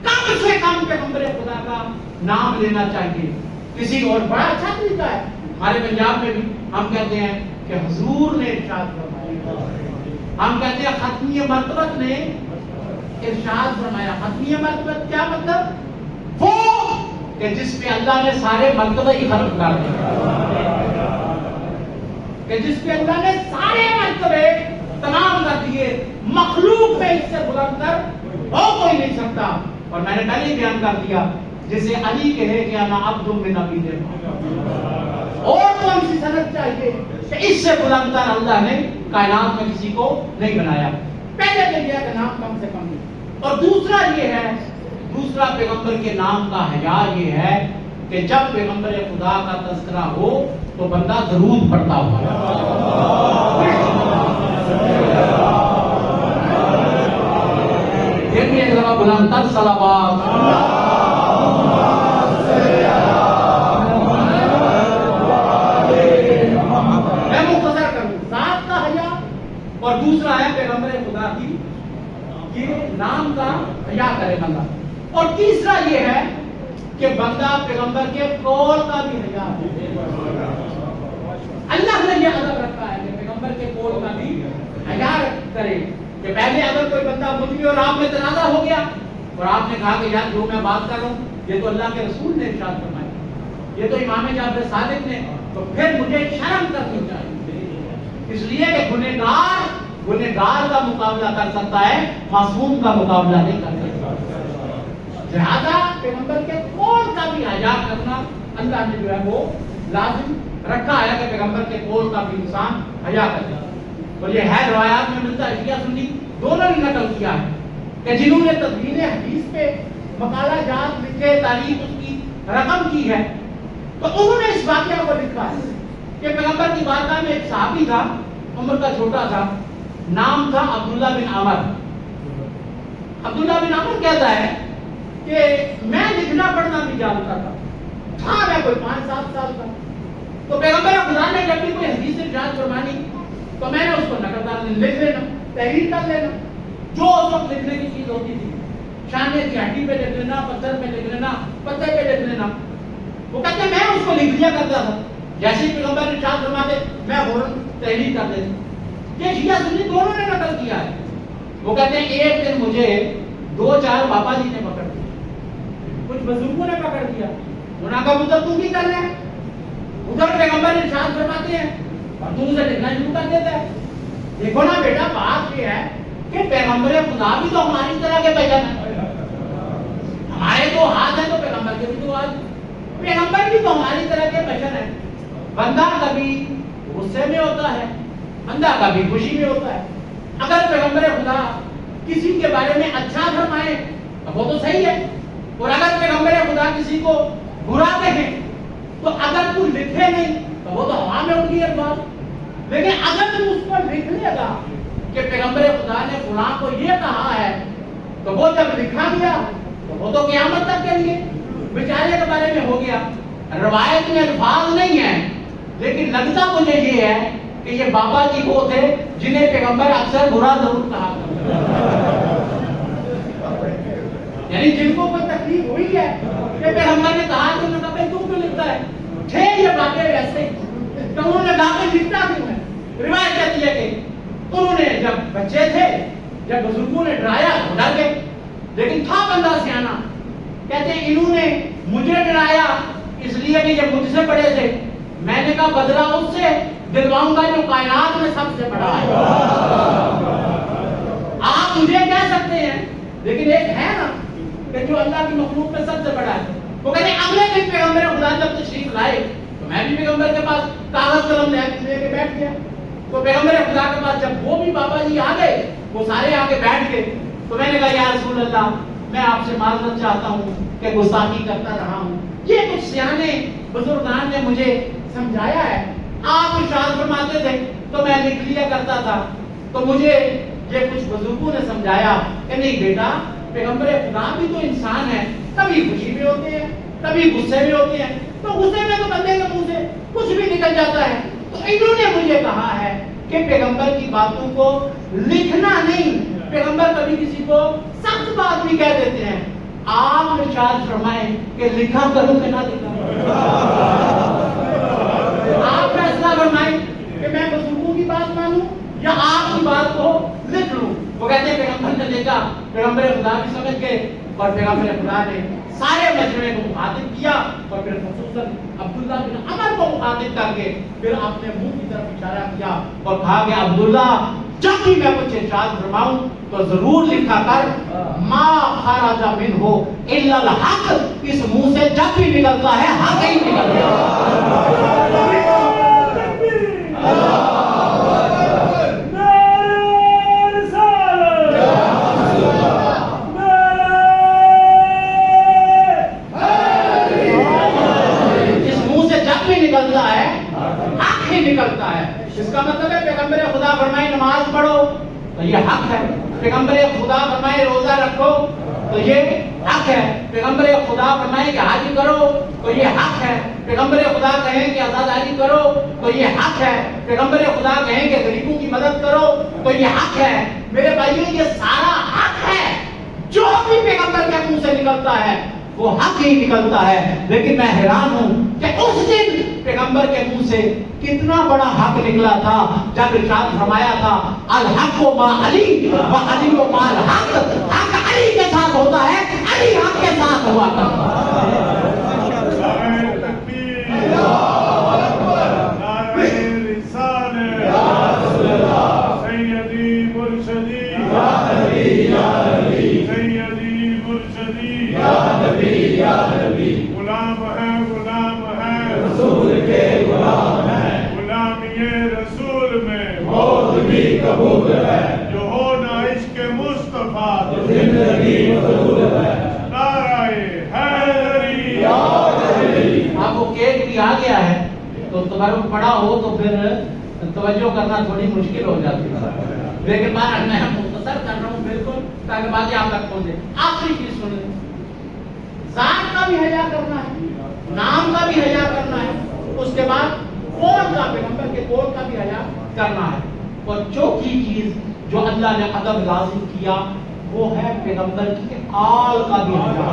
کم سے کم پیغمبر خدا کا نام لینا چاہیے. کسی اور بڑا اچھا طریقہ ہے، ہمارے پنجاب میں بھی ہم کہتے ہیں کہ حضور نے ارشاد فرمایا. ہم کہتے ہیں ختمیہ مرتبت نے ارشاد فرمایا. ختمیہ مرتبت کیا مطلب؟ وہ کہ جس پہ اللہ نے سارے مرتبہ ہی ختم کر دیے، کہ جس پہ اللہ نے سارے مرتبے تمام کر دیے. مخلوق میں اس سے بلند تر ہو کوئی نہیں سکتا. اور میں نے پہلے بیان کر دیا جسے علی کہے کہ انا عبد من عبید اللہ، اور کون سی سند چاہیے کہ اس سے بلند تر اللہ نے کائنات میں کسی کو نہیں بنایا. پہلے تو یہ کہ نام کم سے کم ہے. اور دوسرا یہ ہے، دوسرا پیغمبر کے نام کا حیا یہ ہے کہ جب پیغمبر خدا کا تذکرہ ہو تو بندہ درود پڑھتا ہو. یہ بھی ایک دفعہ بلند تر صلوات. میں مختصر کروں، ذات کا حیا اور دوسرا ہے پیغمبر خدا کی یہ نام کا حیا کرے بندہ. اور تیسرا یہ ہے کہ بندہ پیغمبر کے قول کا بھی حیا کرے. اللہ نے یہ ادب رکھا ہے کہ پیغمبر کے قول کا بھی حیا کرے. کہ پہلے اگر کوئی بندہ مجھ بھی اور آپ میں تنازع ہو گیا اور آپ نے کہا کہ یار جو میں بات کر رہا ہوں یہ تو اللہ کے رسول نے ارشاد فرمایا، یہ تو امام جعفر صادق نے، تو پھر مجھے شرم کرنی چاہیے. اس لیے کہ گنہگار کا مقابلہ کر سکتا ہے، معصوم کا مقابلہ نہیں کر سکتا. لہذا پیغمبر کے قول کا بھی حیا کرنا اللہ نے جو ہے وہ لازم رکھا ہے کہ پیغمبر کے قول کا بھی انسان حیا کرے. اور یہ ہے روایات میں ملتا ہے، شیعہ سنی دونوں نے نقل کیا ہے کہ جنہوں نے تدوین حدیث پہ مقالہ جات لکھے، تاریخ اس کی رقم کی ہے، تو انہوں نے اس واقعہ کو لکھا ہے کہ پیغمبر کی بارگاہ میں ایک صحابی تھا، عمر کا چھوٹا تھا، نام تھا عبداللہ بن عمر. عبداللہ بن عمر کہتا ہے کہ میں لکھنا پڑھنا بھی جانتا تھا میں کوئی 5-7 سال کا. تو پیغمبر خدا نے جب بھی کوئی حدیث ارشاد فرمانی تو میں نے اس کو نقل کر لکھ لینا، تحریر کر لینا، جو اس وقت لکھنے کی چیز ہوتی تھی. شانے کی ہڈی پہ لکھ لینا، پتھر پہ لکھ لینا، پتے پہ لکھ لینا. وہ کہتے ہیں میں اس کو لکھ لیا کرتا تھا، جیسے ہی پیغمبر ارشاد فرماتے میں فوراً تحریر کر دیتا. یہ شیعہ سنی دونوں نے نقل کیا ہے. وہ کہتے ہیں ایک دن مجھے 2-4 بابا جی نے پکڑ دیا، کچھ بزرگوں نے پکڑ دیا. انہوں نے کہا ادھر تم بھی کر رہے ہیں، ادھر پیغمبر ارشاد فرماتے ہیں اور تم اسے لکھنا شروع کر دیتا ہے. دیکھو نا بیٹا، بات یہ ہے کہ پیغمبر خدا بھی تو ہماری طرح کے پہچان ہے. ہمارے تو ہاتھ ہیں تو پیغمبر کے بھی تو ہاتھ، پیغمبر بھی تو ہماری طرح کے پہچان ہے. بندہ کبھی غصے میں ہوتا ہے، بندہ کبھی خوشی میں ہوتا ہے. اگر پیغمبر خدا کسی کے بارے میں اچھا فرمائے تو وہ تو صحیح ہے، اور اگر پیغمبر خدا کسی کو برا کہے تو اگر تو لکھے نہیں تو تو وہ تو ہوا میں اٹھ گئی ایک بات. لیکن اگر تم اس پر لکھ لے گا کہ پیغمبر خدا نے فلاں کو یہ کہا ہے, تو وہ جب لکھا گیا تو وہ تو قیامت تک کے لیے بیچارے کے بارے میں ہو گیا. روایت میں الفاظ نہیں ہے, لیکن لگتا مجھے یہ ہے کہ یہ بابا جی وہ تھے جنہیں پیغمبر اکثر برا ضرور کہا کرتے, یعنی جن کو کوئی تکلیف ہوئی ہے کہ پیغمبر نے کہا کہ انہوں نے کہا تو کیوں لکھتا ہے, تھے یہ باتیں ویسے تو انہوں نے کہا کہ لکھتا کیوں ہے. روایت کہتی ہے کہ انہوں نے جب بچے تھے, جب بزرگوں نے ڈرایا تو ڈر گئے, لیکن تھا بندہ سیانا, کہتے ہیں انہوں نے مجھے ڈرایا اس لیے کہ یہ مجھ سے بڑے تھے, میں نے کہا بدلہ اس سے دلواؤں گا جو کائنات میں سب سے بڑا ہے. آپ مجھے کہہ سکتے ہیں, لیکن ایک ہے نا کہ جو اللہ کی مخلوق میں سب سے بڑا ہے. وہ کہتے ہیں اگلے دن پیغمبر خدا جب تشریف لائے تو میں بھی پیغمبر کے پاس کاغذ قلم لے کے بیٹھ گیا. تو پیغمبر خدا کے پاس جب وہ بھی بابا جی آ گئے, وہ سارے آ کے بیٹھ گئے, تو میں نے کہا یا رسول اللہ میں آپ سے معذرت چاہتا ہوں کہ گستاخی کرتا رہا ہوں, یہ کچھ سیانے بزرگان نے مجھے سمجھایا ہے. آپ ارشاد فرماتے تھے تو میں لکھ لیا کرتا تھا, تو مجھے یہ کچھ بزرگوں نے سمجھایا کہ نہیں بیٹا, پیغمبر خدا بھی تو انسان ہے, کبھی خوشی میں ہوتے ہیں کبھی غصے میں ہوتے ہیں, تو غصے میں تو بندے کے منہ سے کچھ بھی نکل جاتا ہے. تو انہوں نے مجھے کہا ہے کہ پیغمبر کی باتوں کو لکھنا نہیں, پیغمبر کبھی کسی کو سخت بات بھی کہہ دیتے ہیں. آپ ارشاد فرمائیں کہ لکھا کروں کہ نہ لکھا, آپ فیصلہ فرمائیں کہ میں بزرگوں کی بات مانوں یا آپ کی بات کو لکھ لوں. وہ کہتے ہیں پیغمبر نے دیکھا, پیغمبر خدا بھی سمجھ گئے, اور پیغمبر خدا نے سارے مجمع کو مخاطب کیا, اور پھر خصوصاً عبداللہ بن عمر کو مخاطب کر کے پھر اپنے منہ کی طرف اشارہ کیا اور کہا کہ عبداللہ جب بھی میں کچھ ارشاد فرماؤں تو ضرور لکھا کر, ما خرج منہ الا الحق, اس منہ سے جب بھی نکلتا ہے حق ہی نکلتا ہے. نکلتا ہے. اس کا مطلب ہے پیغمبر خدا فرمائے نماز پڑھو تو یہ حق ہے, پیغمبر خدا فرمائے روزہ رکھو تو یہ حق ہے, پیغمبر خدا فرمائے کہ حج کرو تو یہ حق ہے, پیغمبر خدا کہیں کہ عزاداری کرو تو یہ حق ہے, پیغمبر خدا کہیں کہ غریبوں کی مدد کرو تو یہ حق ہے. میرے بھائیوں یہ سارا حق ہے, جو بھی پیغمبر کے منہ سے نکلتا ہے وہ حق ہی نکلتا ہے. لیکن میں حیران ہوں کہ اس دن پیغمبر کے منہ سے کتنا بڑا حق نکلا تھا جب ارشاد فرمایا تھا الحق و ما علی و علی و ما الحق, حق علی کے ساتھ ہوتا ہے, علی حق کے ساتھ ہوا کرتا ہے. غلام ہے رسول کے غلام ہے, غلامی رسول میں موت بھی قبول ہے, جو ہو نہ عشق مصطفیٰ تو زندگی مقبول ہے. نعرہ حیدری. آپ کو کیک بھی آ گیا ہے تو تمہارا پڑا ہو تو پھر توجہ کرنا تھوڑی مشکل ہو جاتی ہے, لیکن میں مختصر کر رہا ہوں بالکل تاکہ باتیں آپ تک پہنچے. آخری چیز سن لیں, ذات کا بھی حیا کرنا ہے, نام کا بھی حیا کرنا ہے, اس کے بعد قول کا, پیغمبر کے قول کا بھی حیا کرنا ہے. اور چوتھی چیز جو اللہ نے ادب لازم کیا وہ ہے پیغمبر کی آل کا بھی حیا.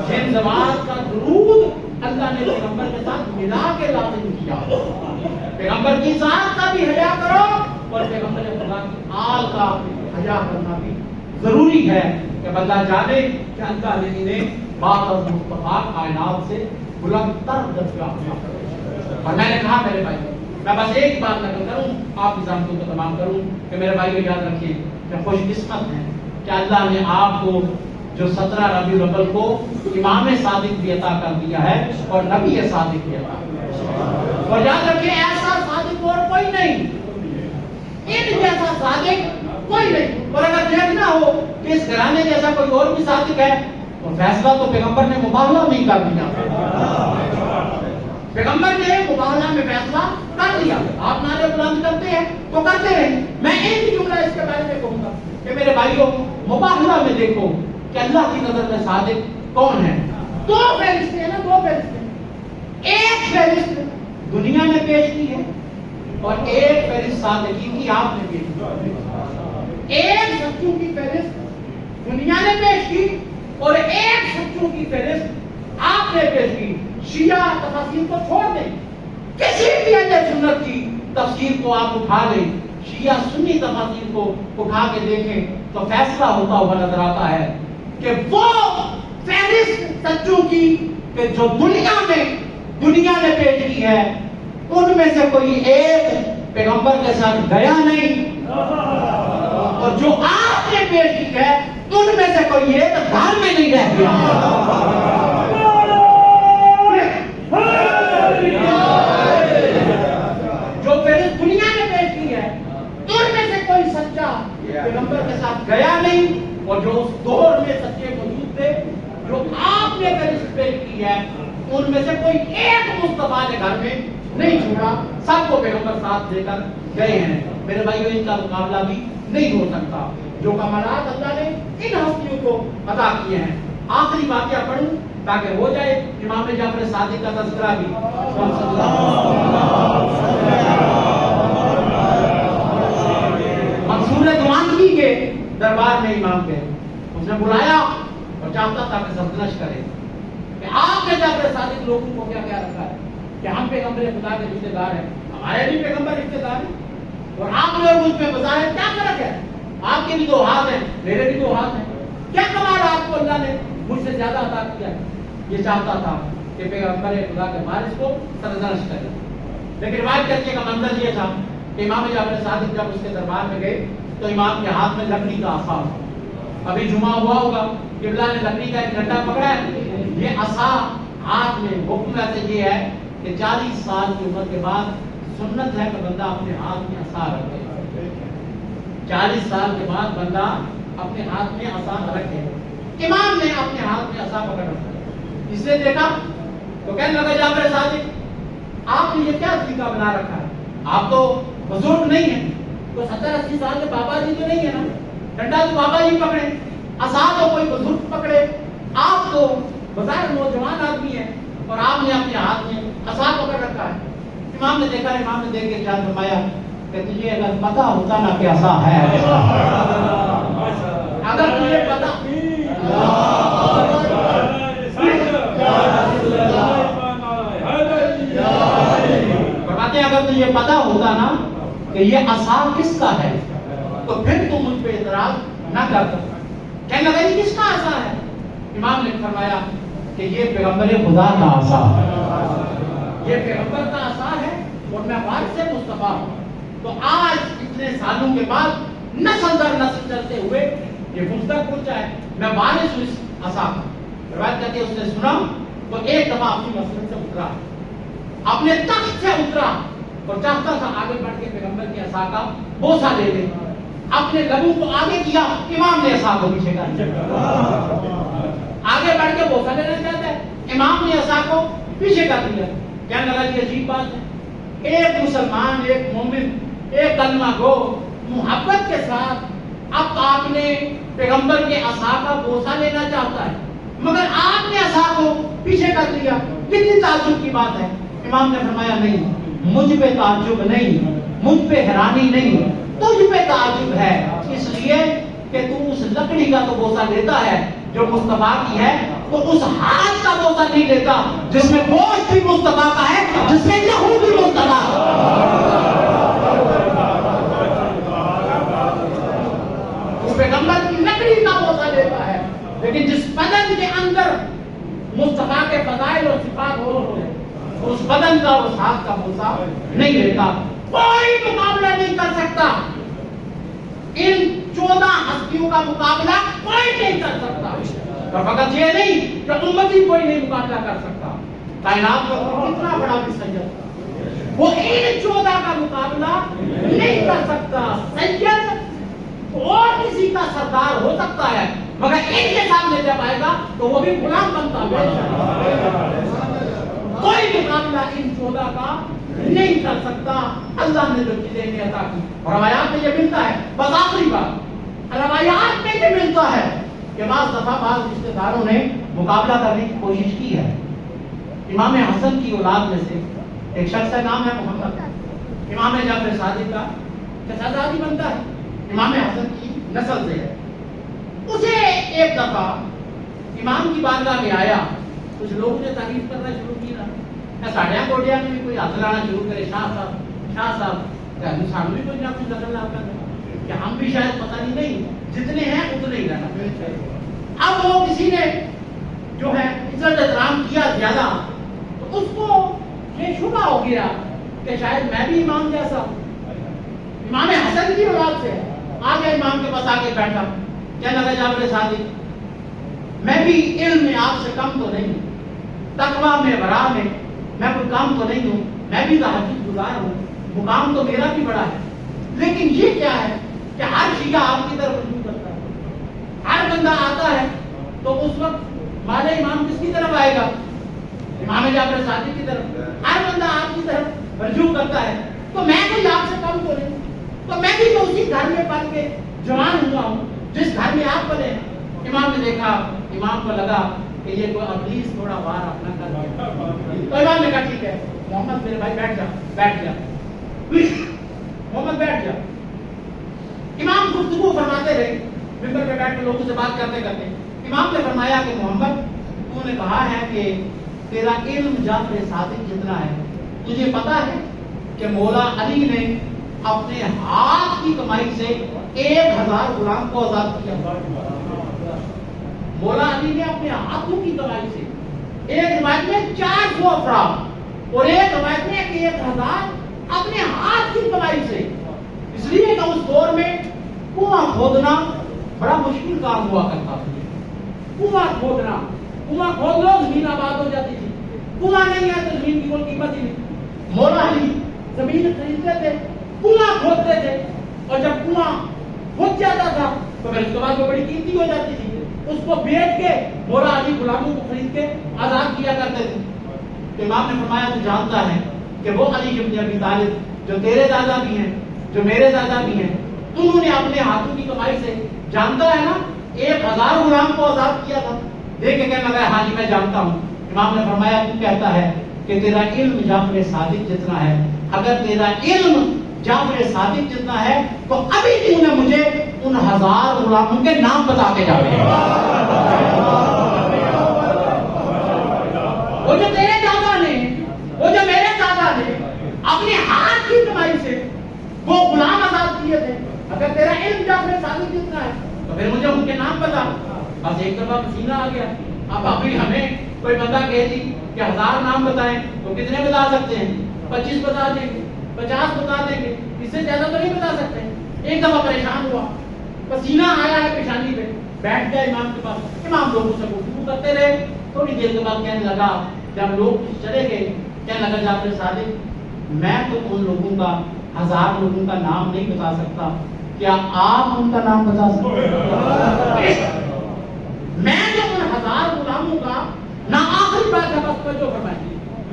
جن زبان کا درود اللہ نے پیغمبر کے ساتھ ملا کے لازم کیا, پیغمبر کی ذات کا بھی حیا کرو اور پیغمبر خدا کی آل کا حیا کرنا بھی ضروری ہے کہ بندہ جانے کہ اللہ نے انہیں بات اور مصطفیٰ کائنات سے بلند تر درجہ دیا. اور میں نے کہا میرے بھائی, میں بس ایک بات نقل کروں, آپ کی ضابطوں کو تمام کروں کہ میرے بھائی یاد رکھیے کہ خوش قسمت ہیں کہ اللہ نے آپ کو جو 17 ربیع الاول کو امام صادق بھی عطا کر دیا ہے اور نبی صادق بھی عطا کر دیا ہے. اور یاد رکھیے ایسا صادق اور کوئی نہیں, ان جیسا صادق کوئی نہیں. اور اگر دیکھنا ہو کہ اس گھرانے جیسا کوئی اور بھی صادق ہے تو فیصلہ تو پیغمبر نے مبالغہ نہیں کر دیا. پیغمبر نے مباہلہ میں فیصلہ کر لیا. آپ نعرے بلند کرتے ہیں تو کرتے رہیں. میں ایک ہی جملہ اس کے بارے میں کہوں گا کہ میرے بھائیوں مباہلہ میں دیکھو کہ اللہ کی نظر میں صادق کون ہے. دو فہرستیں ہیں نا, دو فہرستیں. ایک فہرست دنیا نے پیش کی ہے اور ایک فہرست صادقین کی آپ نے پیش کی. ایک سچوں کی فہرست دنیا نے پیش کی اور ایک سچوں کی فہرست آپ نے پیش کی. شیعہ تفاسیر کو چھوڑ دیں, کسی بھی اہل سنت کی تفسیر کو آپ اٹھا لیں, شیعہ سنی تفاسیر کو اٹھا کے دیکھیں تو فیصلہ ہوتا ہوا نظر آتا ہے کہ وہ فہرست سچوں کی کہ جو دنیا نے پیش کی ہے ان میں سے کوئی ایک پیغمبر کے ساتھ گیا نہیں, اور جو آپ نے پیش کی ہے ان میں سے کوئی ایک گھر میں نہیں رہ گیا. جو فہرست دنیا نے پیش کی ہے ان میں سے کوئی سچا پیغمبر کے ساتھ گیا نہیں, اور جو اس دور میں سچے موجود تھے جو آپ نے فہرست پیش کی ہے ان میں سے کوئی ایک مصطفیٰ نے گھر میں نہیں چھوڑا. سب کو پیغمبر ساتھ دے کر گئے ہیں. میرے بھائیوں ان کا مقابلہ بھی نہیں ہو سکتا. جو کمالات اللہ نے ان ہستیوں کو عطا کیے ہیں. آخری واقعہ پڑھوں تاکہ ہو جائے. امام جعفر صادق کا تذکرہ بھی منصور دوانگی کے دربار میں امام کے اس نے بلایا اور چاہتا تھا کہ سرزنش کرے کہ آپ نے جعفر صادق لوگوں کو کیا کیا رکھا ہے کہ ہم پیغمبر خدا کے رشتے دار ہیں, ہمارے بھی پیغمبر رشتے دار ہیں, اور آپ لوگ اس میں بظاہر کیا فرق ہے؟ آپ کے بھی دو ہاتھ ہیں, میرے بھی دو ہاتھ ہیں. کیا کمال آپ کو اللہ نے مجھ سے زیادہ عطا کیا ہے؟ یہ چاہتا تھا کہ پیغمبر خدا کے وارث کو سرزنش کرے. لیکن روایت کرنے کا منظر یہ تھا کہ امام جعفر صادق جب اس کے دربار میں گئے تو امام کے ہاتھ میں لکڑی کا عصا تھا. ابھی جمعہ ہوا ہوگا, قبلہ نے لکڑی کا ایک ڈنڈا پکڑا ہے, یہ عصا ہاتھ میں. حکم ایسے یہ ہے کہ 40 سال کی عمر کے بعد سنت ہے کہ بندہ اپنے ہاتھ میں عصا رکھے. 40 سال کے بعد بندہ اپنے ہاتھ میں عصا رکھے. امام نے اپنے ہاتھ میں عصا پکڑ رکھا. اس نے دیکھا تو کہنے لگا جعفر صادق آپ نے یہ کیا طریقہ بنا رکھا ہے؟ آپ تو بزرگ نہیں ہیں, تو 70-80 سال کے بابا جی تو نہیں ہے نا, ڈنڈا تو بابا جی پکڑے, عصا تو کوئی بزرگ پکڑے, آپ تو بظاہر نوجوان آدمی ہیں اور آپ نے اپنے ہاتھ میں عصا پکڑ رکھا ہے. امام نے دیکھا, امام نے دیکھ کے ارشاد فرمایا کہ تجھے اگر پتا ہوتا نا کہ عصا ہے, اگر تجھے پتا اگر تجھے پتا ہوتا نا کہ یہ عصا کس کا ہے تو پھر تو مجھ پہ اعتراض نہ کرتا. کہنے لگا یہ کس کا عصا ہے؟ امام نے فرمایا کہ یہ پیغمبر خدا کا عصا ہے, یہ پیغمبر کا عصا ہے اور میں وارث مصطفیٰ ہوں. تو آج اتنے سالوں کے بعد نسل در نسل چلتے ہوئے یہ مجھ پہنچا ہے, میں وارث ہوں اس عصا کا. روایت کہتے اس نے سنا تو ایک دفعہ اپنی مسجد سے اترا, اپنے تخت سے اترا اور چاہتا تھا آگے بڑھ کے پیغمبر کی عصا کا بوسہ لے لے. اپنے لبوں کو آگے کیا, امام نے عصا کو پیچھے کر دیا. آگے بڑھ کے بوسہ لینا چاہتا ہے, امام نے عصا کو پیچھے کر دیا. کہنے لگا یہ عجیب بات ہے, ایک مسلمان, ایک مومن, ایک کلمہ گو محبت کے ساتھ اب آپ نے پیغمبر کے عصا کا بوسہ لینا چاہتا ہے, مگر آپ نے عصا کو پیچھے کر دیا. کتنی تعجب کی بات ہے. امام نے فرمایا نہیں, مجھ پہ تعجب نہیں, مجھ پہ حیرانی نہیں, تجھ پہ تعجب ہے, اس لیے کہ تو اس لکڑی کا تو بوسہ لیتا ہے جو مصطفیٰ کی ہے, تو اس ہاتھ کا بوسہ نہیں لیتا جس میں گوشت بھی مصطفیٰ کا ہے, جس میں لہو بھی مصطفیٰ. اس پیغمبر کی لکڑی کا بوسہ لیتا ہے, لیکن جس بدن کے اندر مصطفیٰ کے فضائل اور صفات ہو رہے ہیں اس بدن کا اس ہاتھ کا بوسہ نہیں لیتا. کوئی مقابلہ نہیں کر سکتا, ان 14 ہستیوں کا مقابلہ کوئی نہیں کر سکتا. اور فقط یہ نہیں کہ امتی کوئی نہیں مقابلہ کر سکتا, کائنات کا کتنا بڑا بھی سید وہ ان 14 کا مقابلہ نہیں کر سکتا. سید اور کسی کا سردار ہو سکتا ہے, مگر ان کے سامنے جب آئے گا تو وہ بھی غلام بنتا ہے. کوئی مقابلہ ان 14 کا نہیں کر سکتا اللہ نے جو چیزیں انہیں عطا کی. اور روایات میں یہ ملتا ہے. بس آخری بات, روایات میں یہ ملتا ہے کہ بعض دفعہ بعض رشتے داروں نے مقابلہ کرنے کی کوشش کی ہے. امام حسن کی اولاد میں سے ایک شخص کا نام ہے محمد, امام جعفر صادق کا شہزادی بنتا ہے, امام حسن کی نسل سے ہے. اسے ایک دفعہ امام کی بارگاہ میں آیا, کچھ لوگوں نے تعریف کرنا شروع کی نا, ساڑھیاں کوٹیا میں بھی کوئی ہاتھ لانا شروع کرے, شاہ صاحب سانو بھی کوئی نہ کچھ دخل لاتا ہے کہ ہم بھی شاید پتہ نہیں جتنے ہیں اتنے ہی رہنا. اب وہ کسی نے جو ہے عزت احترام کیا زیادہ, تو اس کو یہ شبہ ہو گیا کہ شاید میں بھی امام جیسا, امام حسن کی اولاد سے. آگے امام کے پاس آگے بیٹھا, کہنے لگا جعفر صادق میں بھی علم میں آپ سے کم تو نہیں ہوں, تقویٰ میں ورع میں کوئی کام تو نہیں ہوں, میں بھی تہجد گزار ہوں, مقام تو میرا بھی بڑا ہے, لیکن یہ کیا ہے کہ ہر شیعہ آپ کی طرف رجوع کرتا ہے. ہر بندہ آتا ہے تو اس وقت مال امام کس کی طرف آئے گا؟ امام جعفر صادق کی طرف. ہر بندہ آپ کی طرف رجوع کرتا ہے, تو میں کوئی آپ سے کم تو نہیں, تو میں بھی تو اسی گھر میں پل کے جوان ہوا ہوں جس گھر میں آپ پلے ہیں. امام نے دیکھا, امام کو لگا کہ یہ کوئی ابلیس تھوڑا وار اپنا کر دیا, تو امام نے کہا ٹھیک ہے محمد میرے بھائی بیٹھ جا محمد بیٹھ جا. امام گفتگو فرماتے رہے, ممبر پہ بیٹھ کے لوگوں سے بات کرتے کرتے امام نے فرمایا کہ محمد تو نے کہا ہے کہ تیرا علم جعفر صادق جتنا ہے, تجھے پتا ہے کہ مولا علی نے اپنے ہاتھ کی کمائی سے 1000 غلام کو آزاد کیا. مولا علی نے اپنے ہاتھوں کی کمائی سے, ایک روایت میں 400 افراد اور ایک روایت میں 1000 اپنے ہاتھ کی کمائی سے. اس لیے کہ اس دور میں کنواں کھودنا بڑا مشکل کام ہوا کرتا تھا. کنواں کھودنا, کنواں کھود لو زمین آباد ہو جاتی تھی, کنواں نہیں ہے تو زمین کی کوئی قیمت ہی نہیں. مولا علی زمین خریدتے تھے, کنواں کھودتے تھے, اور جب کنواں کھود جاتا تھا تو پھر اس کے بعد وہ بڑی قیمتی ہو جاتی تھی, اس کو بیچ کے مولا علی غلاموں کو خرید کے آزاد کیا کرتے تھے. تو امام نے فرمایا تو جانتا ہے کہ وہ علی ابن ابی طالب جو تیرے دادا بھی ہیں, جو میرے دادا بھی ہیں, انہوں نے اپنے ہاتھوں کی کمائی سے, جانتا ہے نا, 1000 غلام کو آزاد کیا تھا. دیکھ کے کہنے لگا ہاں جی میں جانتا ہوں. امام نے فرمایا تو کہتا ہے کہ تیرا علم جعفر صادق جتنا ہے, اگر تیرا علم جعفر صادق جتنا ہے تو ابھی تم نے مجھے ان 1000 غلاموں کے نام بتا کے جاوے. وہ جو تیرے دادا نے, وہ جو میرے دادا نے اپنے ہاتھ کی کمائی سے وہ غلام آزاد کیے تھے, اگر تیرا علم جعفر صادق جتنا ہے تو پھر مجھے ان کے نام بتا. بس ایک دفعہ پسینہ آ گیا. اب ابھی ہمیں کوئی بندہ کہے جی کہ 1000 نام بتائیں تو کتنے بتا سکتے ہیں؟ 25 بتا دیں گے, 50 بتا دیں گے, اس سے زیادہ تو نہیں بتا سکتے. ایک دفعہ پریشان ہوا, پسینہ آیا ہے پیشانی پہ, بیٹھ گیا امام کے پاس. امام لوگوں سے گفتگو کرتے رہے. تھوڑی دیر کے بعد کہنے لگا, جب لوگ چلے گئے, کہنے لگا جعفر صادق میں تو ان لوگوں کا 1000 لوگوں کا نام نہیں بتا سکتا, کیا آپ ان کا نام بتا سکتے ہیں؟ میں جو ان 1000 غلاموں کا نہ, آخری بات ہے بس جو فرمائیں,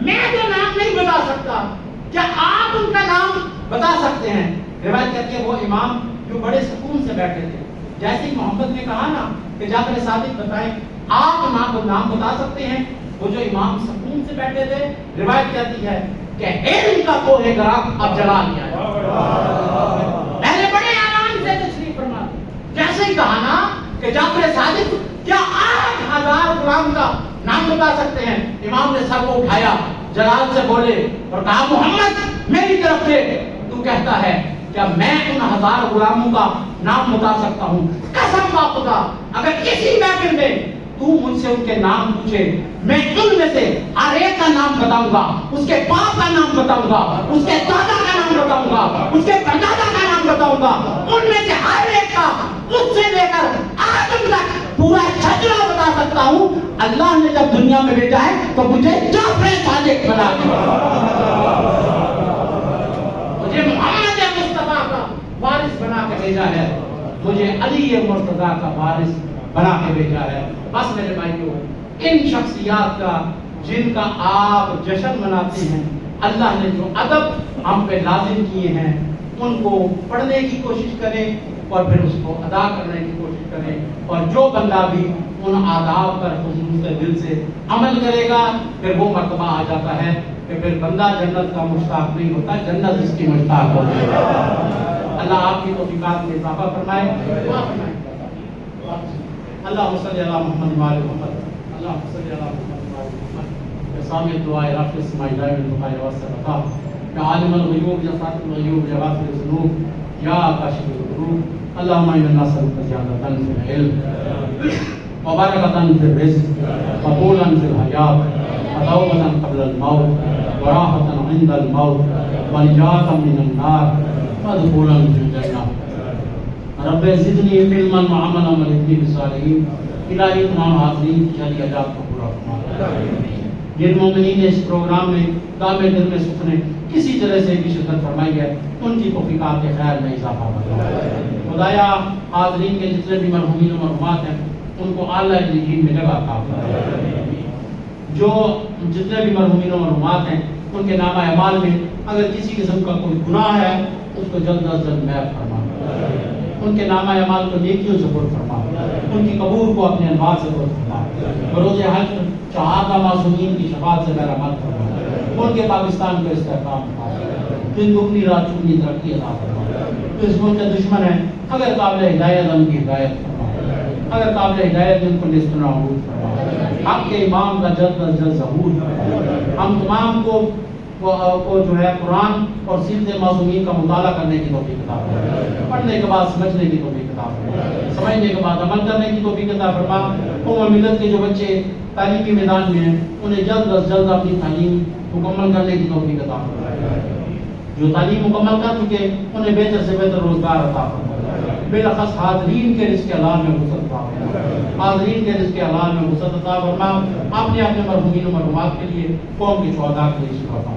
میں جو نام نہیں بتا سکتا, کیا آپ ان کا نام بتا سکتے ہیں؟ روایت کرتی ہے وہ امام جو بڑے سکون سے بیٹھے تھے, جیسے ہی محمد نے کہا نا کہ جعفر صادق بتائیں, آپ امام کو نام بتا سکتے ہیں, وہ جو امام سکون سے بیٹھے تھے, روایت کہتی ہے کہ علم کا کوہ گرام اب جلا لیا ہے. پہلے بڑے آرام سے تشریف فرما, جیسے ہی کہا نا کہ جعفر صادق کیا 8000 غلام کا نام بتا سکتے ہیں, امام نے سر کو اٹھایا, جلال سے بولے اور کہا محمد میری طرف سے تو کہتا ہے کیا میں ان 1000 غلاموں کا نام بتا سکتا ہوں؟ قسم با خدا اگر اسی محفل میں تو مجھ سے ان کے نام پوچھے, میں ان میں سے ہر ایک کا نام بتاؤں گا, اس کے باپ کا نام بتاؤں گا, اس کے دادا کا نام بتاؤں گا, اس کے پردادا کا نام بتاؤں گا, ان میں سے ہر ایک کا اس سے لے کر آدم تک پورا شجرہ بتا سکتا ہوں. اللہ نے جب دنیا میں بھیجا ہے تو مجھے جعفر صادق بنا دیا, مجھے محمد مصطفیٰ کا وارث بنا کے بھیجا ہے, مجھے علی مرتضیٰ کا وارث بنا کے بھیجا ہے. بس میرے بھائیوں, ان شخصیات کا جن کا آپ جشن مناتے ہیں، اللہ نے جو ادب ہم پہ لازم کیے ہیں ان کو پڑھنے کی کوشش کریں اور پھر اس کو ادا کرنے کی کوشش کریں، اور جو بندہ بھی ان آداب پر خصوص دل سے عمل کرے گا پھر وہ مرتبہ آ جاتا ہے کہ پھر بندہ جنت کا مشتاق نہیں ہوتا، جنت اس کی مشتاق ہوتی ہے۔ اللہ آپ کی توفیقات میں اضافہ فرمائے۔ اللہ صلی علی محمد و آل محمد، اللہ صلی علی محمد و آل محمد۔ سامع دعائے رفع السماء دائم البقاء والسلطہ، یا عالم الغیوب یا فاتح الغیوب یا غافر الذنوب یا کاشف الکروب، اللہم انا نسألک زیادۃ فی العلم وبرکۃ فی الرزق قبولا فی الحیات وتوبۃ قبل الموت وراحۃ عند الموت ونجاۃ من النار ودخولا فی الجنہ۔ رب زدنی علما وعملا والحقنی بالصالحین۔ الہی تمام حاضرین کی شادی حاجات کو پورا فرما۔ جن مومنین نے اس پروگرام میں دام دل میں سکھ نے کسی طرح سے بھی شرکت فرمائی ہے ان کی توفیقات کے خیر میں اضافہ فرما۔ خدایا حاضرین کے جتنے بھی مرحومین و مرحومات ہیں ان کو اعلیٰ علیین میں جگہ عطا فرما۔ جو جتنے بھی مرحومین و مرحومات ہیں ان کے نامہ اعمال میں اگر کسی قسم کا کوئی گناہ ہے اس کو جلد از جلد معاف فرما۔ ان کے نامہ اعمال کو نیکیوں سے پر فرما، ان کی قبول کو اپنے انوار سے پر فرما۔ بروز حج شہادہ معصومین کی شفاعت سے بہرامد فرما۔ ان کے پاکستان کو استحکام فرما، دن دگنی رات چگنی ترقی عطا فرما۔ جو اس ملک کے دشمن ہیں اگر قابل ہدایت ان کی ہدایت فرما، اگر قابل ہدایت ان کو نصف نابود فرما۔ حق کے امام کا جلد از جلد ظہور فرما۔ ہم تمام کو جو ہے قرآن اور سیرت معصومین کا مطالعہ کرنے کی توفیق عطا فرما، پڑھنے کے بعد سمجھنے کی توفیق عطا فرما، سمجھنے کے بعد عمل کرنے کی توفیق عطا فرما۔ قوم ملت کے جو بچے تعلیمی میدان میں ہیں انہیں جلد از جلد اپنی تعلیم مکمل کرنے کی توفیق عطا فرما۔ جو تعلیم مکمل کر چکے انہیں بہتر سے بہتر روزگار عطا فرما۔ بالاخص حاضرین کے رزق حلال میں وسعت عطا فرما، حاضرین کے رزق حلال میں وسعت عطا فرما۔ اپنے مرحومین و مرحومات کے لیے، قوم کے شہداء کے لیے شکر فرما۔